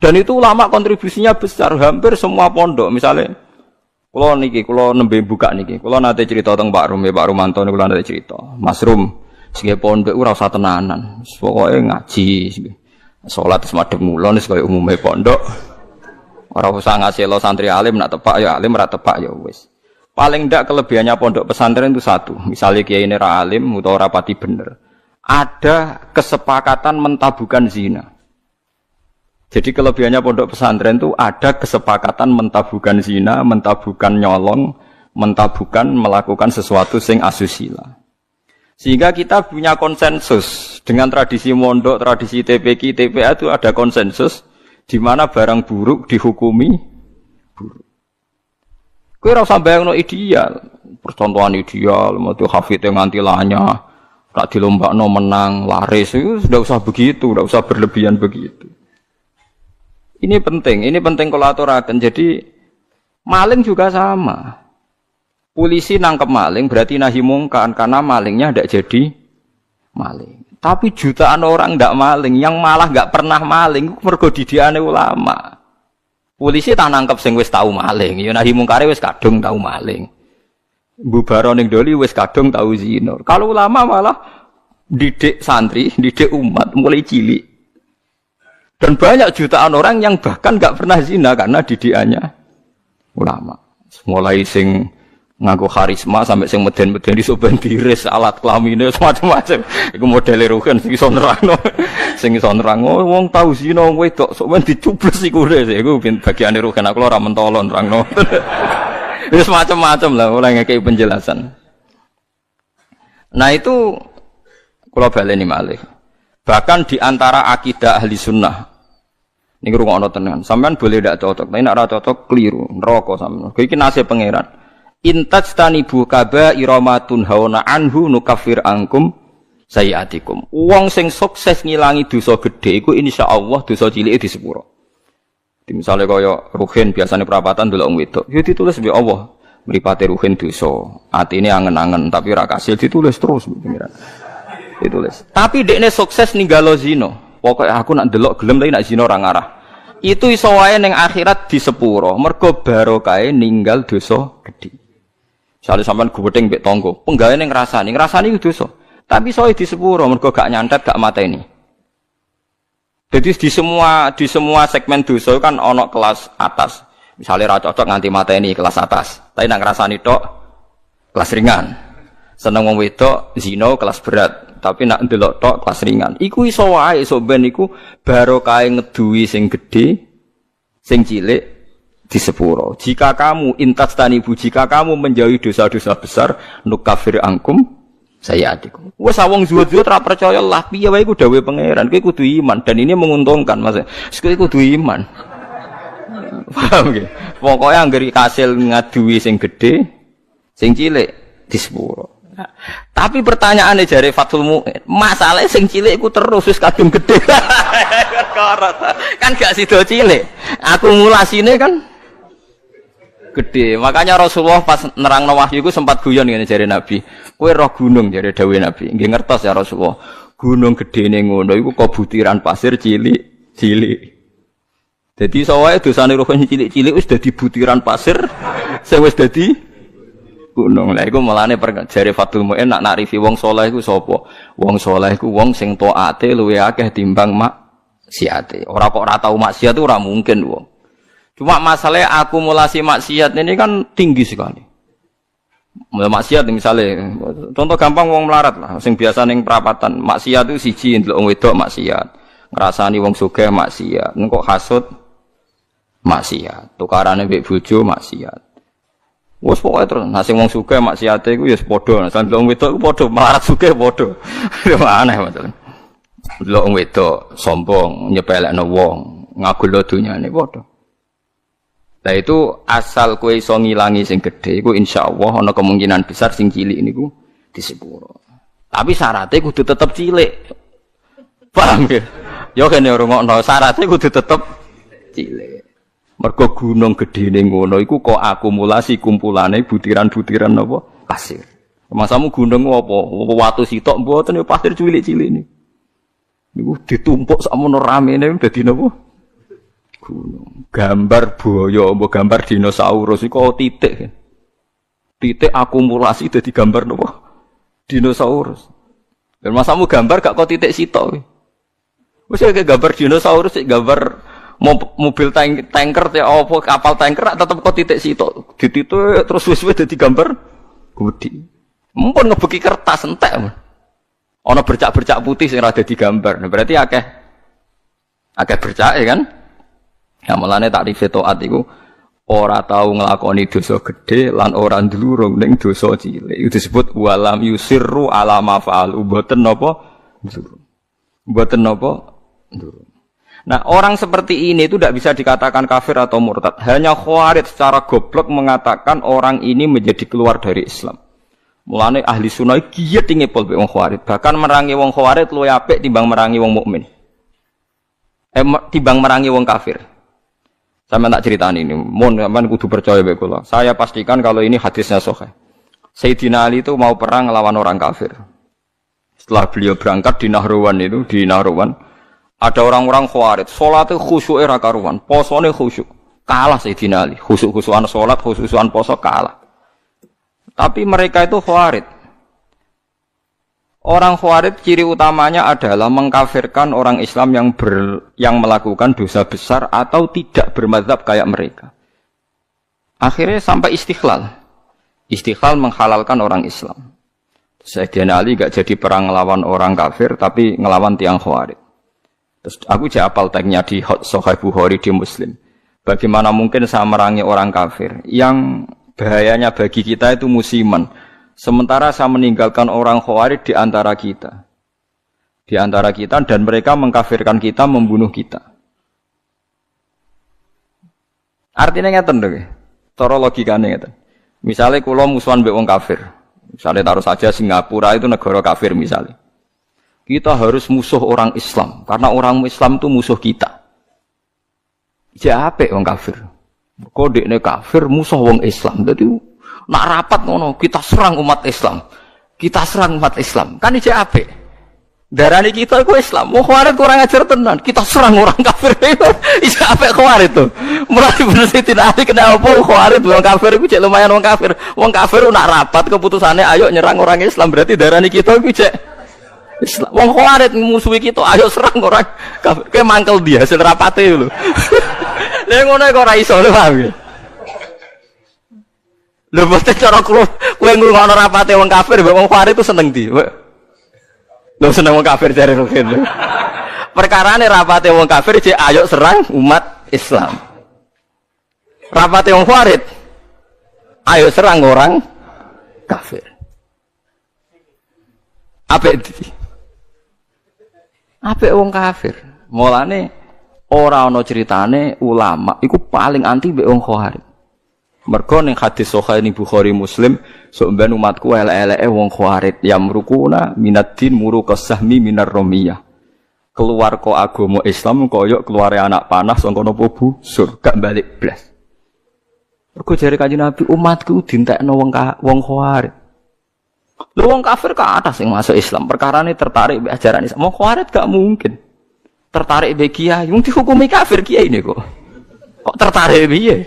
Dan itu ulama kontribusinya besar, hampir semua pondok. Misalnya, kalau nembe buka niki, kalau nanti cerita tentang Pak Rum, Pak Rumanto, kalau nanti cerita, Mas Rum, sebagai pondok ora usah tenanan, pokoknya ngaji, sholat semadep mulon, sebagai umumnya pondok, orang usah ngasih lo santri alim, nak tepak ya alim, rak tepak ya wis. Paling ndak kelebihannya pondok pesantren itu satu, misalnya kiai ini ra alim, atau rapati bener. Ada kesepakatan mentabukan zina. Jadi kelebihannya pondok pesantren itu ada kesepakatan mentabukan zina, mentabukan nyolong, mentabukan melakukan sesuatu sing asusila. Sehingga kita punya konsensus dengan tradisi mondok, tradisi TPQ, TPA itu ada konsensus di mana barang buruk dihukumi buruk. Kowe ora usah bayangno ideal, percontohan ideal, model hafid yang nganti lanya. Tak dilombakno menang, laris itu sudah usah begitu, sudah usah berlebihan begitu. Ini penting kalau aturaken. Jadi maling juga sama. Polisi nangkep maling berarti nahi mungkar karena malingnya tidak jadi maling. Tapi jutaan orang tidak maling, yang malah nggak pernah maling, mergo didikane ulama. Polisi tak nangkep sing wis tau maling, ya nahi mungkare wis kadung tau maling. Bubaro ning Doli wis kadung tau zina. Kalau ulama malah didik santri, didik umat mulai cilik. Dan banyak jutaan orang yang bahkan enggak pernah zina karena didikannya ulama. Mulai sing nganggo karisma sampai sing meden-meden iso ben diris alat kelamine macam-macam. Iku modele Ruhin sing iso nerangno. Sing iso nerangno wong tau zina wong wedok sok men dicubles iku iku bagiane Ruhin aku ora mentolo nerangno. Wis macam-macam lah mulai ngekei penjelasan. Nah itu kula baleni malih. Bahkan di antara akidah ahli sunnah. Niki rungokno tenan. Sampean boleh ndak cocok, tapi nek ora cocok keliru, neraka sampean. Iki nasib pangeran. Intajtanibu kaba'iramatun hauna anhu nukaffir ankum sayiatikum. Wong sing sukses ngilangi dosa gedhe iku insyaallah dosa cilike disepuro. Misalnya kaya Ruhin biasanya perapatan delok wong wedok, ya ditulis mbek Allah, mripate Ruhin dosa, atine angen-angen tapi ora kasil ditulis terus pengiran. Ditulis. Tapi dekne sukses ninggalo zina. Pokoke aku nak delok gelem tapi nak zina ora ngarah. Itu iso wae ning akhirat disepuro, mergo barokahe ninggal dosa gedhe. Misale sampean guweting mbek tangga, penggaweane ngrasani iku dosa. Tapi iso disepuro mergo gak nyantet, gak mateni. Jadi di semua segmen dosa kan ono kelas atas. Misalnya ra cocok nganti mateni kelas atas. Tapi nang ngrasani tok kelas ringan. Seneng wong wedok zina kelas berat, tapi nak ndelok tok kelas ringan. Iku iso wae iso ben iku barokahe ngeduwi sing gedhe, sing cilik disepuro. Jika kamu jika kamu menjauhi dosa-dosa besar, nukafir angkum saya adikku. Wes awong zuwud-zuwud ora percaya lah piye wae iku dawuhe pangeran. Kowe kudu iman dan ini menguntungkan Mas. Kowe kudu iman. Paham nggih? Pokoke anggere kasil ngaduwi sing gedhe, sing cilik disepuro. Tapi pertanyaannya jare Fathul Mu'in, masalahnya sing cilik iku terus wis kadung gedhe. Kan gak sida cilik. Akumulasine kan gede. Makanya Rasulullah pas nerangno wahyu iku sempat guyon ngene jare Nabi. Kowe roh gunung jare dawuh Nabi. Nggih ngertos ya Rasulullah. Gunung gedene ngono iku kok butiran pasir cilik-cilik. Dadi sawae dosane roh cilik-cilik wis dadi butiran pasir sing wis dadi gunung. Lah iku mulane jare Fathul Mu'in nak nakrifi wong saleh iku sapa? Wong saleh iku wong sing taate luwih akeh timbang maksiate. Ora kok ora tau maksiat itu ora mungkin wong. Cuma masalah akumulasi maksiat ini kan tinggi sekali. Maksiat misalnya, contoh gampang wong melarat lah, sing biasa ning perapatan, maksiat itu siji ndelok wong wedok maksiat, ngrasani wong sugih maksiat, kok hasud maksiat, tukarane mbek bojo maksiat. Wes pokoke terus, nah sing wong sugih maksiate iku ya padha, nah wong wedok iku padha, melarat sugih padha. Aneh masalah. Ndelok wong wedok sombong, nyepelekno wong, ngagulno dunyane padha. Nah itu asal kowe iso ngilangi sing gedhe iku insyaallah ana kemungkinan besar sing cilik niku disepuro. Tapi syaratnya kudu tetep cilik. Paham ya? Ya kene rungokno syaratnya kudu tetep cilik. Mergo gunung gedene ngono iku kok akumulasi kumpulane butiran-butiran apa pasir. Masamu gunung apa? Watu sitok mboten ya pasir cilik-cilik niku. Niku ditumpuk sakmono ramene dadi napa? Gunung. Gambar buaya, mbok gambar dinosaurus iku titik. Titik akumulasi dadi gambar napa? Dinosaurus. Dan masamu gambar gak kok titik sitok. Wis kayak gambar dinosaurus, gambar mobil tanker te apa kapal tanker tetep kok titik sitok. Dititik terus wis dadi gambar gede. Mumpun ngebeki kertas entek. Ana bercak-bercak putih sing ora dadi gambar. Nah, berarti akeh bercake kan? Ya mulane takrife taat iku ora tau nglakoni dosa gedhe lan ora ndlurung ning dosa cilik. Itu disebut walam yusirru ala ma fa'al. Mboten napa ndlurung. Mboten napa ndlurung. Nah, orang seperti ini itu tidak bisa dikatakan kafir atau murtad. Hanya Khawarij secara goblok mengatakan orang ini menjadi keluar dari Islam. Mulane ahli sunnah giat ngepol wong Khawarij. Bahkan merangi wong Khawarij luwih apik timbang merangi wong mukmin. Timbang merangi wong kafir. Sampeyan tak critani ini, mun sampean kudu percaya mek kula. Saya pastikan kalau ini hadisnya sahih. Sayyidina Ali itu mau perang melawan orang kafir. Setelah beliau berangkat di Nahrawan ada orang-orang Khawarij, salatnya khusyuk ra karuan, posone khusyuk. Kalah Sayyidina Ali, khusyuk-khusyukan salat, khusyukan poso kalah. Tapi mereka itu Khawarij. Orang Khawarij ciri utamanya adalah mengkafirkan orang Islam yang melakukan dosa besar atau tidak bermadzhab kayak mereka. Akhirnya sampai istighlal. Istighlal menghalalkan orang Islam. Sayyidina Ali gak jadi perang ngelawan orang kafir tapi ngelawan tiang Khawarij. Terus aku apal tagnya di Sahih Bukhari di Muslim. Bagaimana mungkin saya merangi orang kafir yang bahayanya bagi kita itu musiman. Sementara saya meninggalkan orang Khawarij di antara kita. Di antara kita dan mereka mengkafirkan kita, membunuh kita. Artinya ngeten lho. Cara logikane ngeten. Misalnya kula musuhan mbek wong kafir. Misalnya taruh saja Singapura itu negara kafir misalnya. Kita harus musuh orang Islam karena orang Islam itu musuh kita. Ya apik wong kafir. Kodekne kafir musuh wong Islam. Dadi nak rapat ngono, kita serang umat Islam. Kita serang umat Islam. Kan iki apik. Darani kita iku Islam. Wong Khawarij kurang ajar tenan. Kita serang orang kafir. Iki apik Khawarij to. Mulai bener Sayyidina Ali kena apa Khawarij wong kafir iku cek lumayan wong kafir. Wong kafir nak rapat keputusannya ayo nyerang orang Islam. Berarti darani kita iku cek Islam. Wong Khawarij musuhi kita ayo serang orang kafir. Kayak mangkel dia hasil rapate lho. Lah ngono kok ora iso lho paham ya. Lho mesti cara kowe ngrungokno rapate wong kafir, wong Khawarij itu seneng ndi? Lho seneng wong kafir jare Rukin. Perkarane rapate wong kafir jek ayo serang umat Islam. Rapate wong Khawarij ayo serang orang kafir. Apik wong kafir. Mulane ora ana critane ulama iku paling anti mbek wong Khawarij. Mergo ning hadis sahih ning Bukhari Muslim, sok ben umatku elek-eleke wong Khawarij yamrukuna minaddin muruqas sahmi minar ramiyah. Keluar kok agama Islam koyok keluare anak panah saka napa busur, gak balik blas. Mergo jare Kanjeng Nabi umatku dintekno wong Khawarij. Lho wong kafir ke atas sing masuk Islam, perkarane tertarik mbek ajaran Islam. Wong Khawarij gak mungkin tertarik mbek kiai, wong dihukumi kafir kiai ini kok. Kok tertarik piye?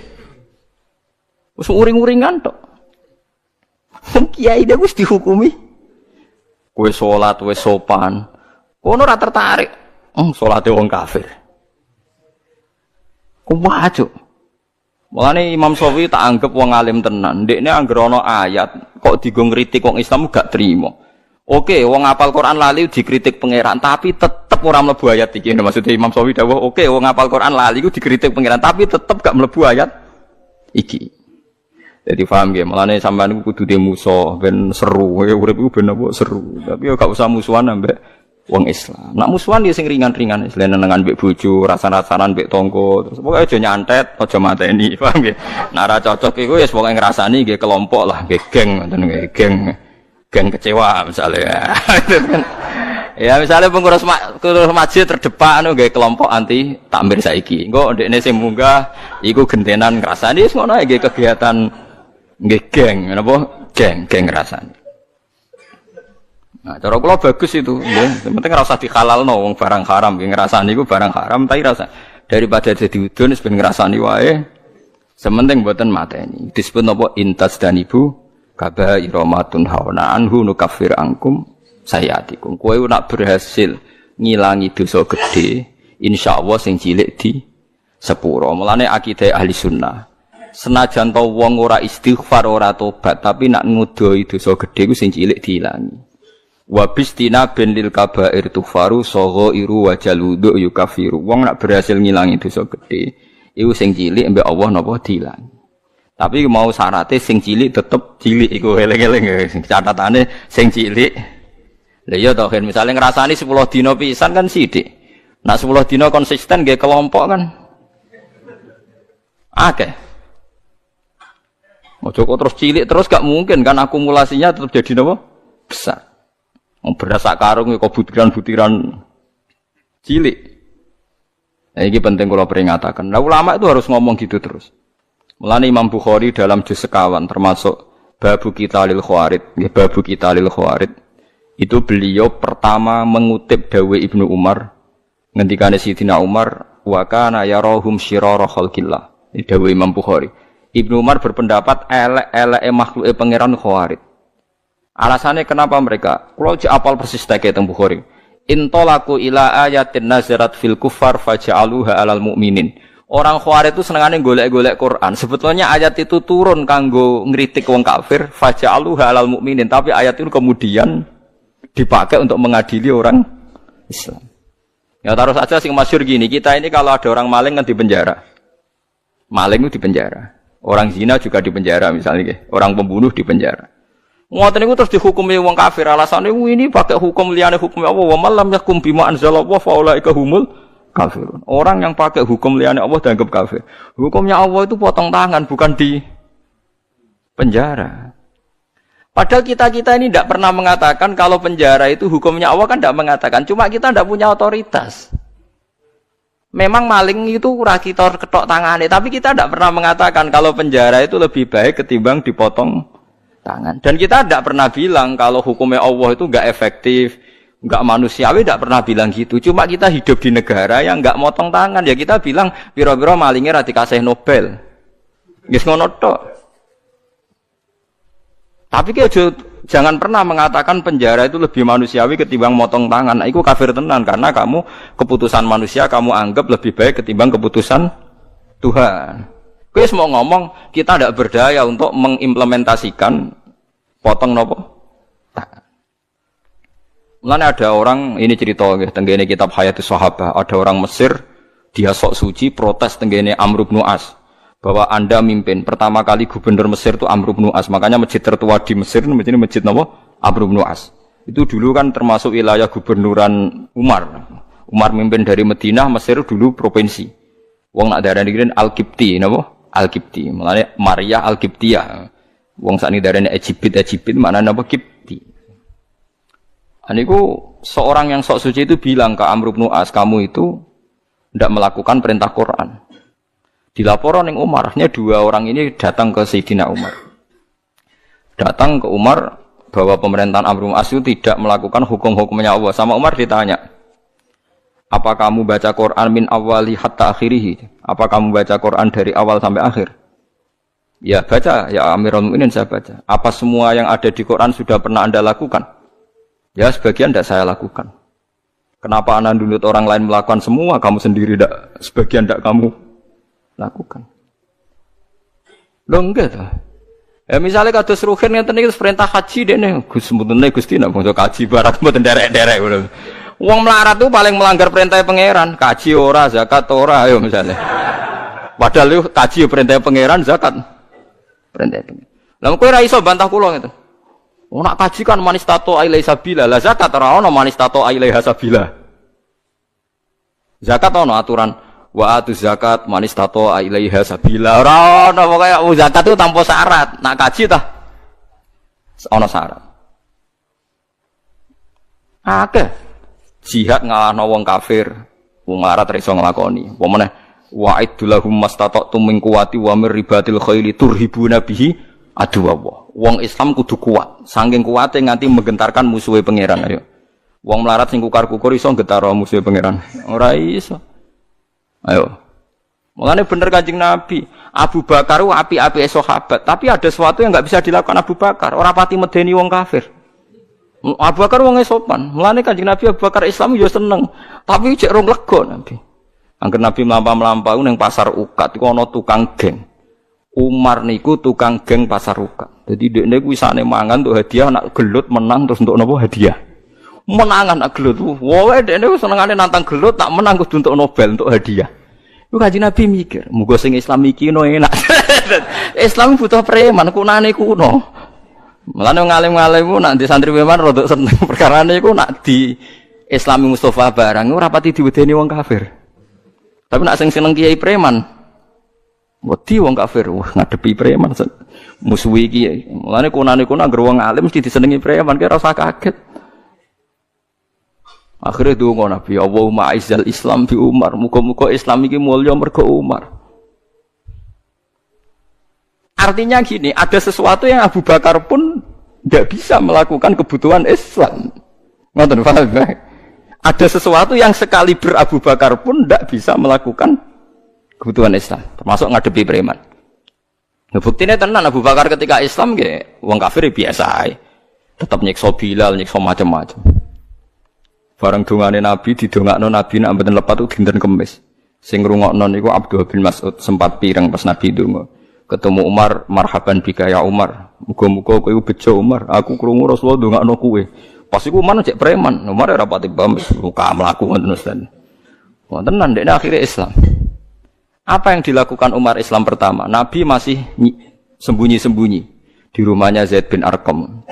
Wis uring-uringan tok. Kiai dia wis dihukumi. Kowe salat wis sopan. Kono ora tertarik. Salate wong kafir. Kuwajo. Mulane Imam Syafi'i tak anggap wong alim tenan. Ndekne anggere ana ayat kok digo ngritik wong Islam gak trimo. Oke, wong hafal Quran lali dikritik pangeran, tapi tetep ora mlebu ayat iki. Maksudnya Imam Syafi'i dawuh, oke, wong hafal Quran lali ku dikritik pangeran, tapi tetep gak mlebu ayat iki. Jadi paham ya, malah nih sampean iku kudu musuh ben seru, urip iku ben apa seru. Tapi ya gak usah musuhan ambek wong Islam. Nak musuhan ya sing ringan-ringan, senengan mbek bojo, rasa-rasanan mbek tangga, terus pokoke aja nyantet, aja mateni, paham ya. Nek ora cocok iku ya pokoke ngrasani nggih kelompok lah, nggih geng ngoten nggih, geng kecewa misalnya. Ya misalnya pengurus masjid terdepan nggih kelompok anti takmir saiki. Engko ndekne sing munggah iku gentenan ngrasani wis ngono ae nggih kegiatan nggih geng, napa? Geng rasane. Nah, cara kula bagus itu, nggih. Yang penting ora usah dihalalno wong barang haram, nggih ngrasani iku barang haram tapi rasa daripada dadi udun wis ben ngrasani wae. Sementing mboten mateni. Disebut napa intas dan ibu kabaira matun hauna anhu nukaffir angkum sayatikum. Kowe nak berhasil ngilangi dosa gedhe, insyaallah sing cilik di sepuro. Mulane akidah ahli sunnah. Senajan to wong ora istighfar ora tobat tapi nak ngudoi dosa gedhe ku sing cilik diilangi. Wa bistina bin lil kabair tufaru saghairu wa jaludu yukafiru. Wong nak berhasil ngilangi dosa gedhe iku sing cilik mbek Allah napa diilangi. Tapi mau syaratnya sing cilik tetep cilik iku eling-eling catatane sing cilik. Lah iya to kan misale ngrasani 10 dina pisan kan sithik. Nak 10 dina konsisten nggih kelompok kan akeh. Ojo kok terus cilik terus gak mungkin kan akumulasinya tetap jadi napa? Besar. Wong beras sak karung kok butiran-butiran cilik. Nah, ini penting kalau peringatakan. Nah, ulama itu harus ngomong gitu terus. Mulane Imam Bukhari dalam juz sekawan termasuk babu kita lil Khawarij, babu kita lil Khawarij. Itu beliau pertama mengutip dawuh Ibnu Umar ngendikane Sayyidina Umar wa kana yarahum syirara khalqillah. Ini dawuh Imam Bukhari. Ibnu Umar berpendapat elek-eleke makhluke pangeran Khawarij. Alasannya kenapa mereka? Kalau apal persis teke teng Bukhari. Intolaku ila ayatin nazarat fil kufar faja'aluha alal mu'minin. Orang Khawarij itu senengane golek-golek Quran. Sebetulnya ayat itu turun kanggo ngritik wong kafir, faja'aluha alal mu'minin, tapi ayat itu kemudian dipakai untuk mengadili orang Islam. Ya taruh saja sing masyhur gini, kita ini kalau ada orang maling kan di penjara. Maling itu di penjara. Orang zina juga di penjara misalnya, orang pembunuh di penjara. Ngoten niku terus dihukumi wong kafir alasane ini pakai hukum liyane hukum Allah wa man lam yakum bima anzalallahu fa ulaika humul kafirun. Orang yang pakai hukum liyane Allah dianggap kafir. Hukumnya Allah itu potong tangan bukan di penjara. Padahal kita ini tidak pernah mengatakan kalau penjara itu hukumnya Allah kan tidak mengatakan. Cuma kita tidak punya otoritas. Memang maling itu ora kita ketok tangane, tapi kita tidak pernah mengatakan kalau penjara itu lebih baik ketimbang dipotong tangan. Dan kita tidak pernah bilang kalau hukumnya Allah itu enggak efektif, enggak manusiawi, tidak pernah bilang gitu. Cuma kita hidup di negara yang enggak motong tangan, ya kita bilang pira-pira malingnya ra dikasih Nobel. Wis ngono tok. Tapi jangan pernah mengatakan penjara itu lebih manusiawi ketimbang motong tangan. Nah, itu kafir tenan karena kamu keputusan manusia kamu anggap lebih baik ketimbang keputusan Tuhan. Kowe mau ngomong kita tidak berdaya untuk mengimplementasikan potong nopo tangan. Mulane ada orang ini cerita nggih tenggene kitab Hayatus Sahabah, ada orang Mesir dia sok suci protes tenggene Amr bin As. Bahwa Anda mimpin pertama kali gubernur Mesir itu Amr bin As, makanya masjid tertua di Mesir masjid napa? Amr bin As. Itu dulu kan termasuk wilayah gubernuran Umar. Umar mimpin dari Madinah, Mesir dulu provinsi. Wong nak darani Al-Qibti napa? Al-Qibti. Mulane Maria Al-Qibtiyah. Wong sakniki darane Egypt maknane apa Qibti. Aniku seorang yang sok suci itu bilang ke Amr bin As, kamu itu tidak melakukan perintah Quran. Dilaporan yang Umarnya dua orang ini datang ke Sayyidina Umar. Datang ke Umar bahwa pemerintahan Amr bin As itu tidak melakukan hukum-hukumnya Allah. Sama Umar ditanya, apa kamu baca Quran min awali hatta akhirih? Apa kamu baca Quran dari awal sampai akhir? Ya baca, ya Amirul Mukminin saya baca. Apa semua yang ada di Quran sudah pernah Anda lakukan? Ya sebagian tidak saya lakukan. Kenapa Anda nuntut orang lain melakukan semua, kamu sendiri tidak, sebagian tidak kamu lakukan? Loh enggak tuh. Ya misalnya kados ruhin ngeten iki perintah haji dene Gus mutune Gusti nek bangsa kaji barak mboten derek-derek ngono. Wong melarat tuh paling melanggar perintah pangeran, kaji ora, zakat ora ayo misalnya. Padahal yo kaji perintah pangeran, zakat perintah pangeran. Lah kowe ora iso bantah kula ngeten. Wong nak kaji kan manis tato ailai sabila, lah zakat ora ono manis tato ailai hasabila. Zakat ono aturan wa atu zakat manis tato ilaiha sabila. Ora ono pokoke zakat itu tanpa syarat. Nak kaji tah ono syarat. Akeh jihad ngalahno wong kafir, wong larat ra iso nglakoni. Apa meneh wa'idulahum mastata'tum min quwwati wa mir ribatil khaili turhibuna bihi aduwallah. Wong Islam kudu kuat, saking kuwate nganti menggentarkan musuhe pangeran. Ayo. Wong melarat sing kukar-kukur iso ngetaro musuhe pangeran. Ora iso. Ayo. Mulane bener Kanjeng Nabi, Abu Bakar ku api-api sahabat, tapi ada sesuatu yang enggak bisa dilakukan Abu Bakar, ora pati medeni wong kafir. Abu Bakar wong sopan. Mulane Kanjeng Nabi Abu Bakar Islam yo seneng, tapi cek rong lega Nabi. Angger Nabi mlampah-mlampah ning pasar Ukat iku ana tukang geng. Umar niku tukang geng pasar Ukat. Dadi dekne kuwi sakne mangan untuk hadiah nak gelut menang terus untuk napa hadiah. Menangan nak gelut. Woe dekne senengane nantang gelut tak menang kudu untuk Nobel untuk hadiah. Iku Kanjeng Nabi mikir, muga sing Islam iki no enak. Islam butuh preman, kunane kuno. Mulane ngalim-ngalim ku nak di santri preman rodok seneng perkarane iku nak di Islami Mustafa barang ora pati diwedeni wong kafir. Tapi nak sing seneng kiai preman wedi wong kafir, wah ngadepi preman musuhi iki. Mulane kunane kuno anggere wong alim mesti disenengi preman, kira ora usah kaget. Akhirnya donga Nabi, Allahumma aizzal Islam bi Umar. Muga-muga Islam iki mulya mergo Umar. Artinya gini, ada sesuatu yang Abu Bakar pun tidak bisa melakukan kebutuhan Islam. Ngoten paham? Ada sesuatu yang sekaliber Abu Bakar pun tidak bisa melakukan kebutuhan Islam, termasuk ngadepi preman. Nah, buktinya tenan Abu Bakar ketika Islam nggih wong kafir biasa ae. Tetap nyiksa Bilal, nyiksa macam-macam. Bareng dongane Nabi didongakno Nabi nek mboten lepat itu dinten Kamis. Sing ngrungokno niku Abdullah bin Mas'ud sempat pireng pas Nabi ndonga. Ketemu Umar, marhaban bika ya Umar. Muga-muga kowe bejo Umar. Aku krungu Rasulullah ndongakno kowe. Pas iku Umar cek preman. Umar ora pati paham muka mlaku ngoten Ustaz. Wonten nang dekne akhire Islam. Apa yang dilakukan Umar Islam pertama? Nabi masih sembunyi-sembunyi di rumahnya Zaid bin Arqam.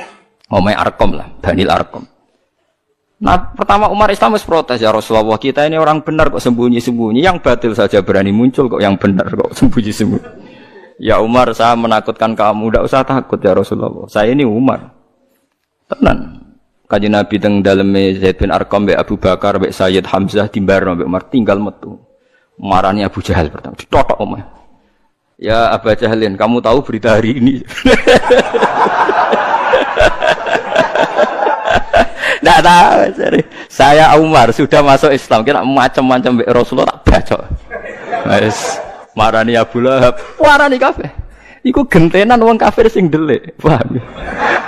Omae Arqam lah, Banil Arqam. Nah, pertama Umar Islam harus protes, ya Rasulullah, kita ini orang benar kok sembunyi-sembunyi, yang batil saja berani muncul kok yang benar kok sembunyi-sembunyi. Ya Umar, saya menakutkan kamu, tidak usah takut ya Rasulullah. Saya ini Umar. Tenan. Kanjeng Nabi teng daleme Zaid bin Arqam mbek Abu Bakar mbek Sayyid Hamzah timbarno mbek Umar tinggal metu. Marani Abu Jahal pertama ditotok Umar. Ya Abu Jahalin, kamu tahu berita hari ini? Tidak tahu, saya Umar sudah masuk Islam, kira macam-macam Rasulullah tak baca. Wes marani Abu Lahab, warani kafir. Iku gentenan wong kafir sing delik. Paham?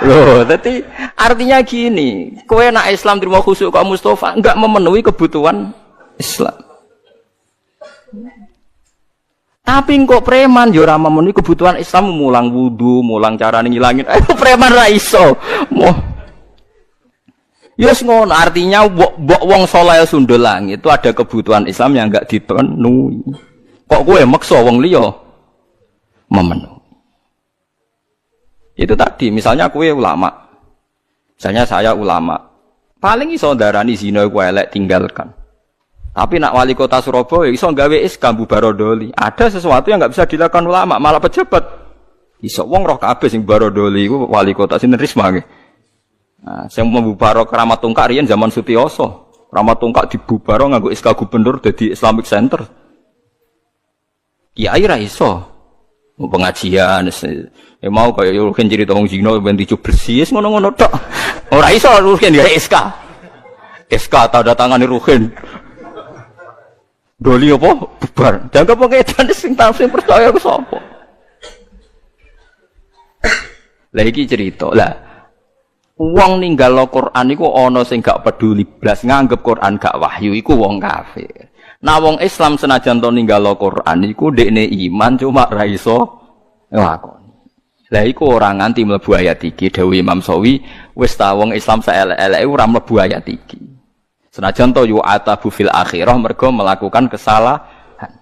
Loh, dadi artinya gini, kowe nak Islam terima khusyuk kok Mustafa enggak memenuhi kebutuhan Islam. Tapi kok preman yo ora memenuhi kebutuhan Islam, mulang wudu, mulang carane ngilangin. Preman ra iso. Yes ngono, artinya wong saleh sundul langit itu ada kebutuhan Islam yang enggak dipenuhi. Kok kowe maksa wong liya memenuhi. Itu tadi, misalnya kowe ulama. Misalnya saya ulama. Paling iso ndarani zina kowe elek tinggalkan. Tapi nak wali kota Surabaya iso gawe SK Barodoli. Ada sesuatu yang enggak bisa dilakukan ulama, malah pejabat. Iso wong roh kabeh sing Barodoli iku wali kota sinten Risma nggih. Nah, sing membubaro Keramat Tungkak riyen zaman Sutioso. Keramat Tungkak dibubaro nganggo SK gubernur dadi Islamic Center. Kiai ra iso. Pengajian mau kaya rugen cerita wong zina ben dicup bersih ngono-ngono tok. Ora iso rugen gawe SK. SK tanda tangane rugen. Doli apa? Bubar. Jangan pengedan sing tafsir percaya ke sapa. Lah iki cerita. Lah wong ninggal Al-Qur'an iku ana sing gak peduli blas nganggep Qur'an gak wahyu iku wong kafir. Nah wong Islam senajan to ninggal Al-Qur'an iku ndekne iman cuma ra iso nglakoni. Lah iku ora nganti mlebu ayat iki dawuh Imam Sawi wis ta wong Islam saelek-eleke ora mlebu ayat iki. Senajan to yu'atabu fil akhirah mergo melakukan kesalahan.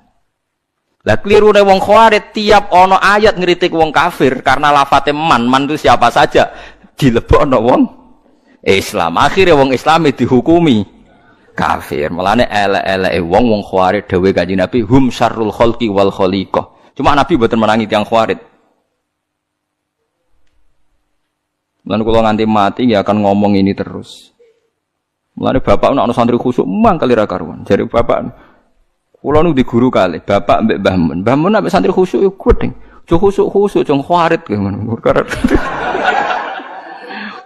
Lah klirune wong Khawarij tiap ana ayat ngritik wong kafir karena lafate man itu siapa saja dilebokno wong Islam. Akhire wong Islami dihukumi kafir. Mulane elek-eleke wong Khawarij dawuh Kanjeng Nabi hum syarrul khalqi wal khaliqah. Cuma Nabi mboten menangi tiyang Khawarij. Lan kula nganti mati ya akan ngomong ini terus. Mulane bapak ana santri khusuk mangkali ra karuan. Jare bapak kula nu di guru kali, bapak mbek Mbah Mun. Mbah Mun ambek santri khusuk yo gedeng. Jo khusuk jong Khawarij ngono.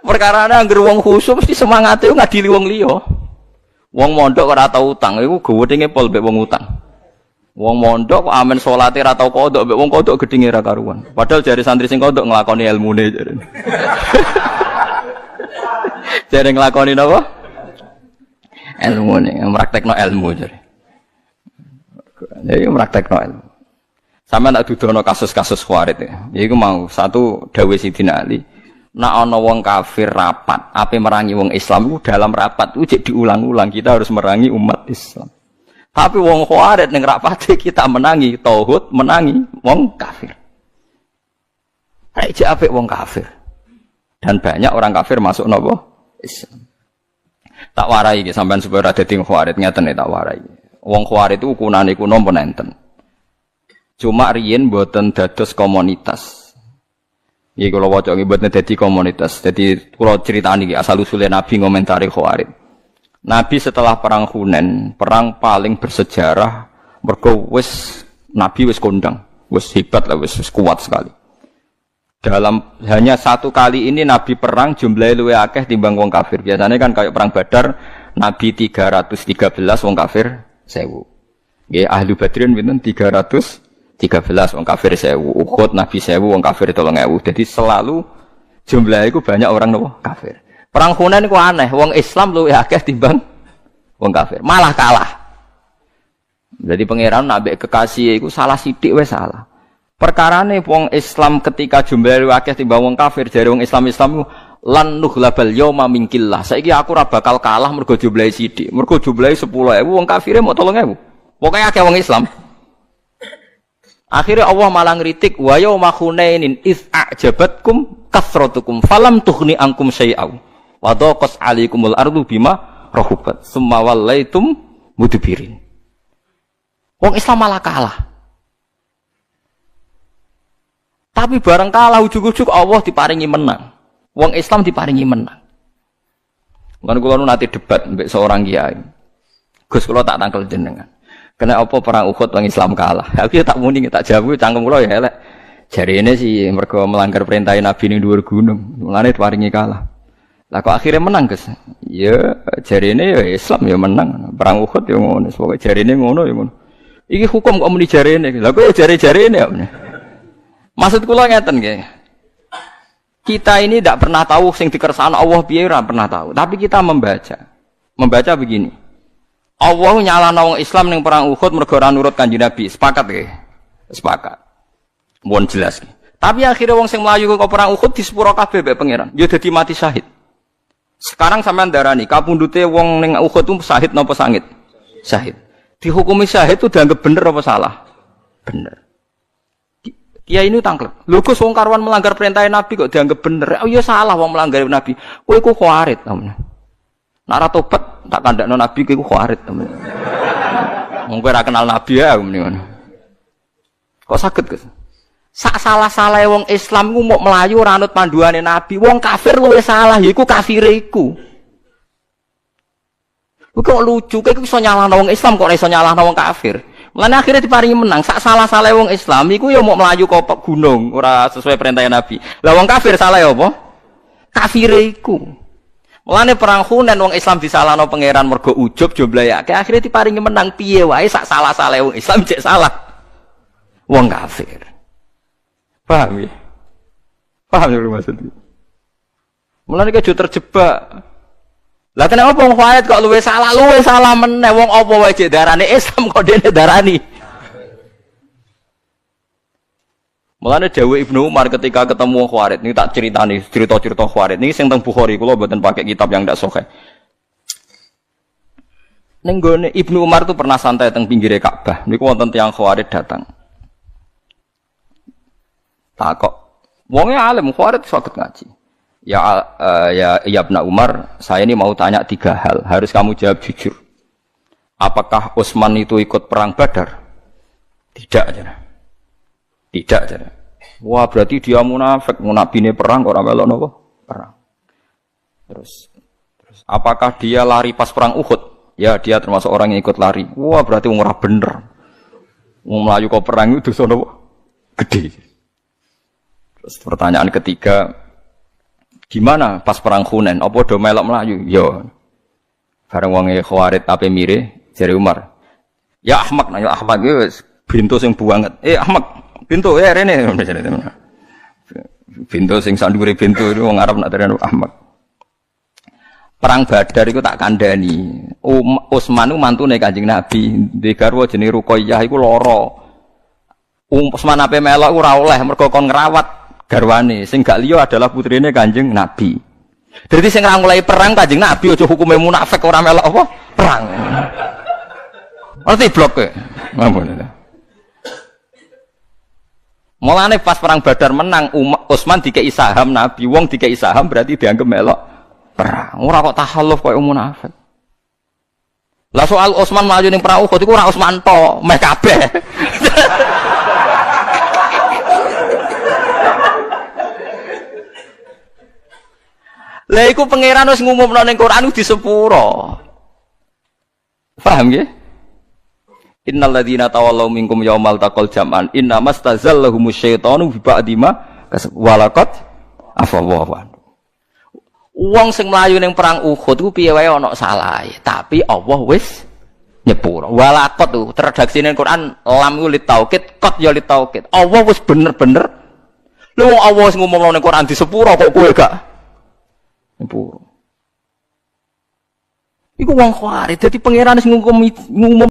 Perkara anggere wong khusuk mesti semangate ngadili wong liya. Wong mondok ora tau utang iku gedenge pol mbek wong utang. Wong mondok kok amen salate ora tau kodok mbek wong kodok gedenge ra karuan. Padahal jare santri sing kodok nglakoni ilmune jare. Jare nglakoni napa? Ilmu nih, meraktekno ilmu jadi. Jadi meraktekno ilmu. Sama nak dudono kasus-kasus Khawarij ya. Iku mau satu dawuh Sidina Ali. Nak ana wong kafir rapat, ape merangi wong Islam itu dalam rapat itu diulang-ulang kita harus merangi umat Islam. Tapi wong Khawarij ning rapate kita menangi tauhid, menangi wong kafir. Aja apik wong kafir. Dan banyak orang kafir masuk napa? Islam. Tak warai iki sampean supaya dadi Khawarij ngeten tak warai. Wong Khawarij itu ukunane iku napa nenten. Cuma riyen mboten dados komunitas. Iki kula waca iki mboten dadi komunitas. Dadi kula critani iki asal usule Nabi ngomentari Khawarij. Nabi setelah perang Hunain, perang paling bersejarah mergo wis Nabi wis kondang, wis hebat lah, wis kuat sekali. Dalam hanya satu kali ini Nabi perang jumlahnya luwih akeh timbang wong kafir. Biasanya kan kayak perang Badar Nabi 313 wong kafir 1000. Nggih ahli Badrin pinten 313 wong kafir 1000. Uhud Nabi 1000 wong kafir 3000. Jadi selalu jumlahnya itu banyak orang nopo kafir. Perang Hunain itu aneh, wong Islam luwih akeh timbang wong kafir. Malah kalah. Jadi pangeran nabi kekasih iku salah sithik wis salah. Perkarane wong Islam ketika jumlahe akeh timbang wong kafir jare wong Islam lan nughlabal yauma minkillah. Saiki aku ora bakal kalah mergo jumlahe sithik. Mergo jumlahe 10.000 wong kafire mok 3.000. Pokoke akeh wong Islam. Akhirnya Allah malah ngritik wa yauma Hunainin iz a'jabatkum kasratukum falam tughni ankum syai'aw wa daqas 'alaikumul ardu bima rahubat summa wallaitum mudbirin. Wong Islam malah kalah. Tapi bareng kalah ujug-ujug Allah diparingi menang. Wong Islam diparingi menang. Kan kula nu nate debat mbek seorang kiai. Gus kula tak tangkel jenengan. Kena apa perang Uhud wong Islam kalah. Aku tak muni tak jawab cangkem kula ya elek. Jarine sih mergo melanggar perintah Nabi ning dhuwur gunung. Mulane diparingi kalah. Lah kok akhirnya menang, Gus? Ya jarine ya Islam ya menang. Perang Uhud ya ngono. Pokoke jarine ngono ya ngono. Iki hukum kok muni jarine. Lah kok jare-jarine ya. Maksud kula ngeten nggih. Kita ini tidak pernah tahu sing dikersakno Allah piye ora pernah tahu, tapi kita membaca. Membaca begini. Allah nyalano wong Islam ning perang Uhud mergo ora nurut Kanjeng Nabi. Sepakat nggih? Sepakat. Mohon jelas nggih. Tapi akhirnya wong sing mlayu ke perang Uhud disepuro kabeh mbek pangeran. Ya dadi mati syahid. Sekarang sampean darani kapundhute wong ning Uhud itu syahid napa sangit? Syahid. Dihukumi syahid itu dianggap bener apa salah? Bener. Kiai ini tangklep. Lho Gus wong karuan melanggar perintah Nabi kok dianggap bener. Oh iya salah wong melanggar Nabi. Kowe iku Khawarij temen. Nek ora tobat tak kandakno Nabi kowe iku Khawarij temen. Wong kowe ora kenal nabi ya mendingan. Kok saged, Gus? Sak salah-salah wong Islam ku mau melayu ora anut panduane nabi. Wong kafir luwih salah, yaiku kafire iku. Kok lucu, kowe iso nyalahno wong Islam kok ora iso nyalahno wong kafir. Mulane akhirnya diparingi menang. Sak salah-salah wong Islam iku ya mau melayu kok gunung, ora sesuai perintah nabi. Lah wong kafir salah ya apa? Kafire iku. Mulane perang Hunain wong Islam disalahno pangeran mergo ujub jombleyake. Akhirnya diparingi menang piye wae sak salah-salah wong Islam cek salah. Wong kafir. Paham ya? Paham ya maksudnya? Mulane kejo terjebak. Lah kenapa wong Khawarij kok luwih salah meneh wong apa wae cek darane Islam kok dene darani. Mulane dawuh Ibnu Umar ketika ketemu wong Khawarij niki tak critani cerita-cerita Khawarij niki sing teng Bukhari kula mboten pakai kitab yang ndak sahih. Ning gone Ibnu Umar tuh pernah santai teng pinggire Ka'bah niku wonten tiyang Khawarij datang. Takok wonge alim Khawarij saged ngaji. Ya Ibnu Umar, saya ini mau tanya 3 hal, harus kamu jawab jujur. Apakah Utsman itu ikut perang Badar? Tidak aja. Tidak aja. Wah, berarti dia munafik, nabine perang kok ora melok napa? Perang. Terus apakah dia lari pas perang Uhud? Ya, dia termasuk orang yang ikut lari. Wah, berarti ora bener. Wong mlayu kok perang itu dosa napa? Gede. Terus pertanyaan ketiga, gimana pas perang Hunain? Apa do melok melayu? Yo. Bareng wonge Khawarij ape mire jare Umar. Ya Ahmad, ya Ahmad iki wis bintu sing buanget. Ahmad, bintu rene. Bintu sing sandure bintu itu wong Arab nak terene Ahmad. Perang Badar iku tak kandhani. Utsman ku mantune Kanjeng Nabi, duwe garwa jenenge Ruqayyah iku lara. Utsman ape melok ora oleh mergo kon ngrawat garwane sing gak liya adalah putrine Kanjeng Nabi. Dadi sing ora mulai perang Kanjeng Nabi aja hukume munafik ora melok apa? Perang. Ngerti blok kowe? Mampun. Mulane pas perang Badar menang Utsman dikei saham Nabi, wong dikei saham berarti dianggap melok perang. Ora kok tahalluf koyo munafik. Lah soal Utsman maju ning perang Uhud iku ora Utsman tok, meh kabeh. Lah iku pangeran wis ngumumno ning Quran di sepuro. Paham nggih? Innal ladzina tawallaw minkum yaumal taqal jam'an innamastazallahum syaitanu bi ba'di ma walaqad afallahu anhu. Wong sing mlayu ning perang Uhud ku piye wae ana salahe, tapi Allah wis nyepuro. Walaqad tuh redaksine Quran lam ku litaukid, qad ya litaukid. Allah wis bener-bener. Lha wong Allah wis ngumumno ning Quran di sepuro kok kowe gak nyepuro. Iku wong Khawarij dadi pangeran wis ngumum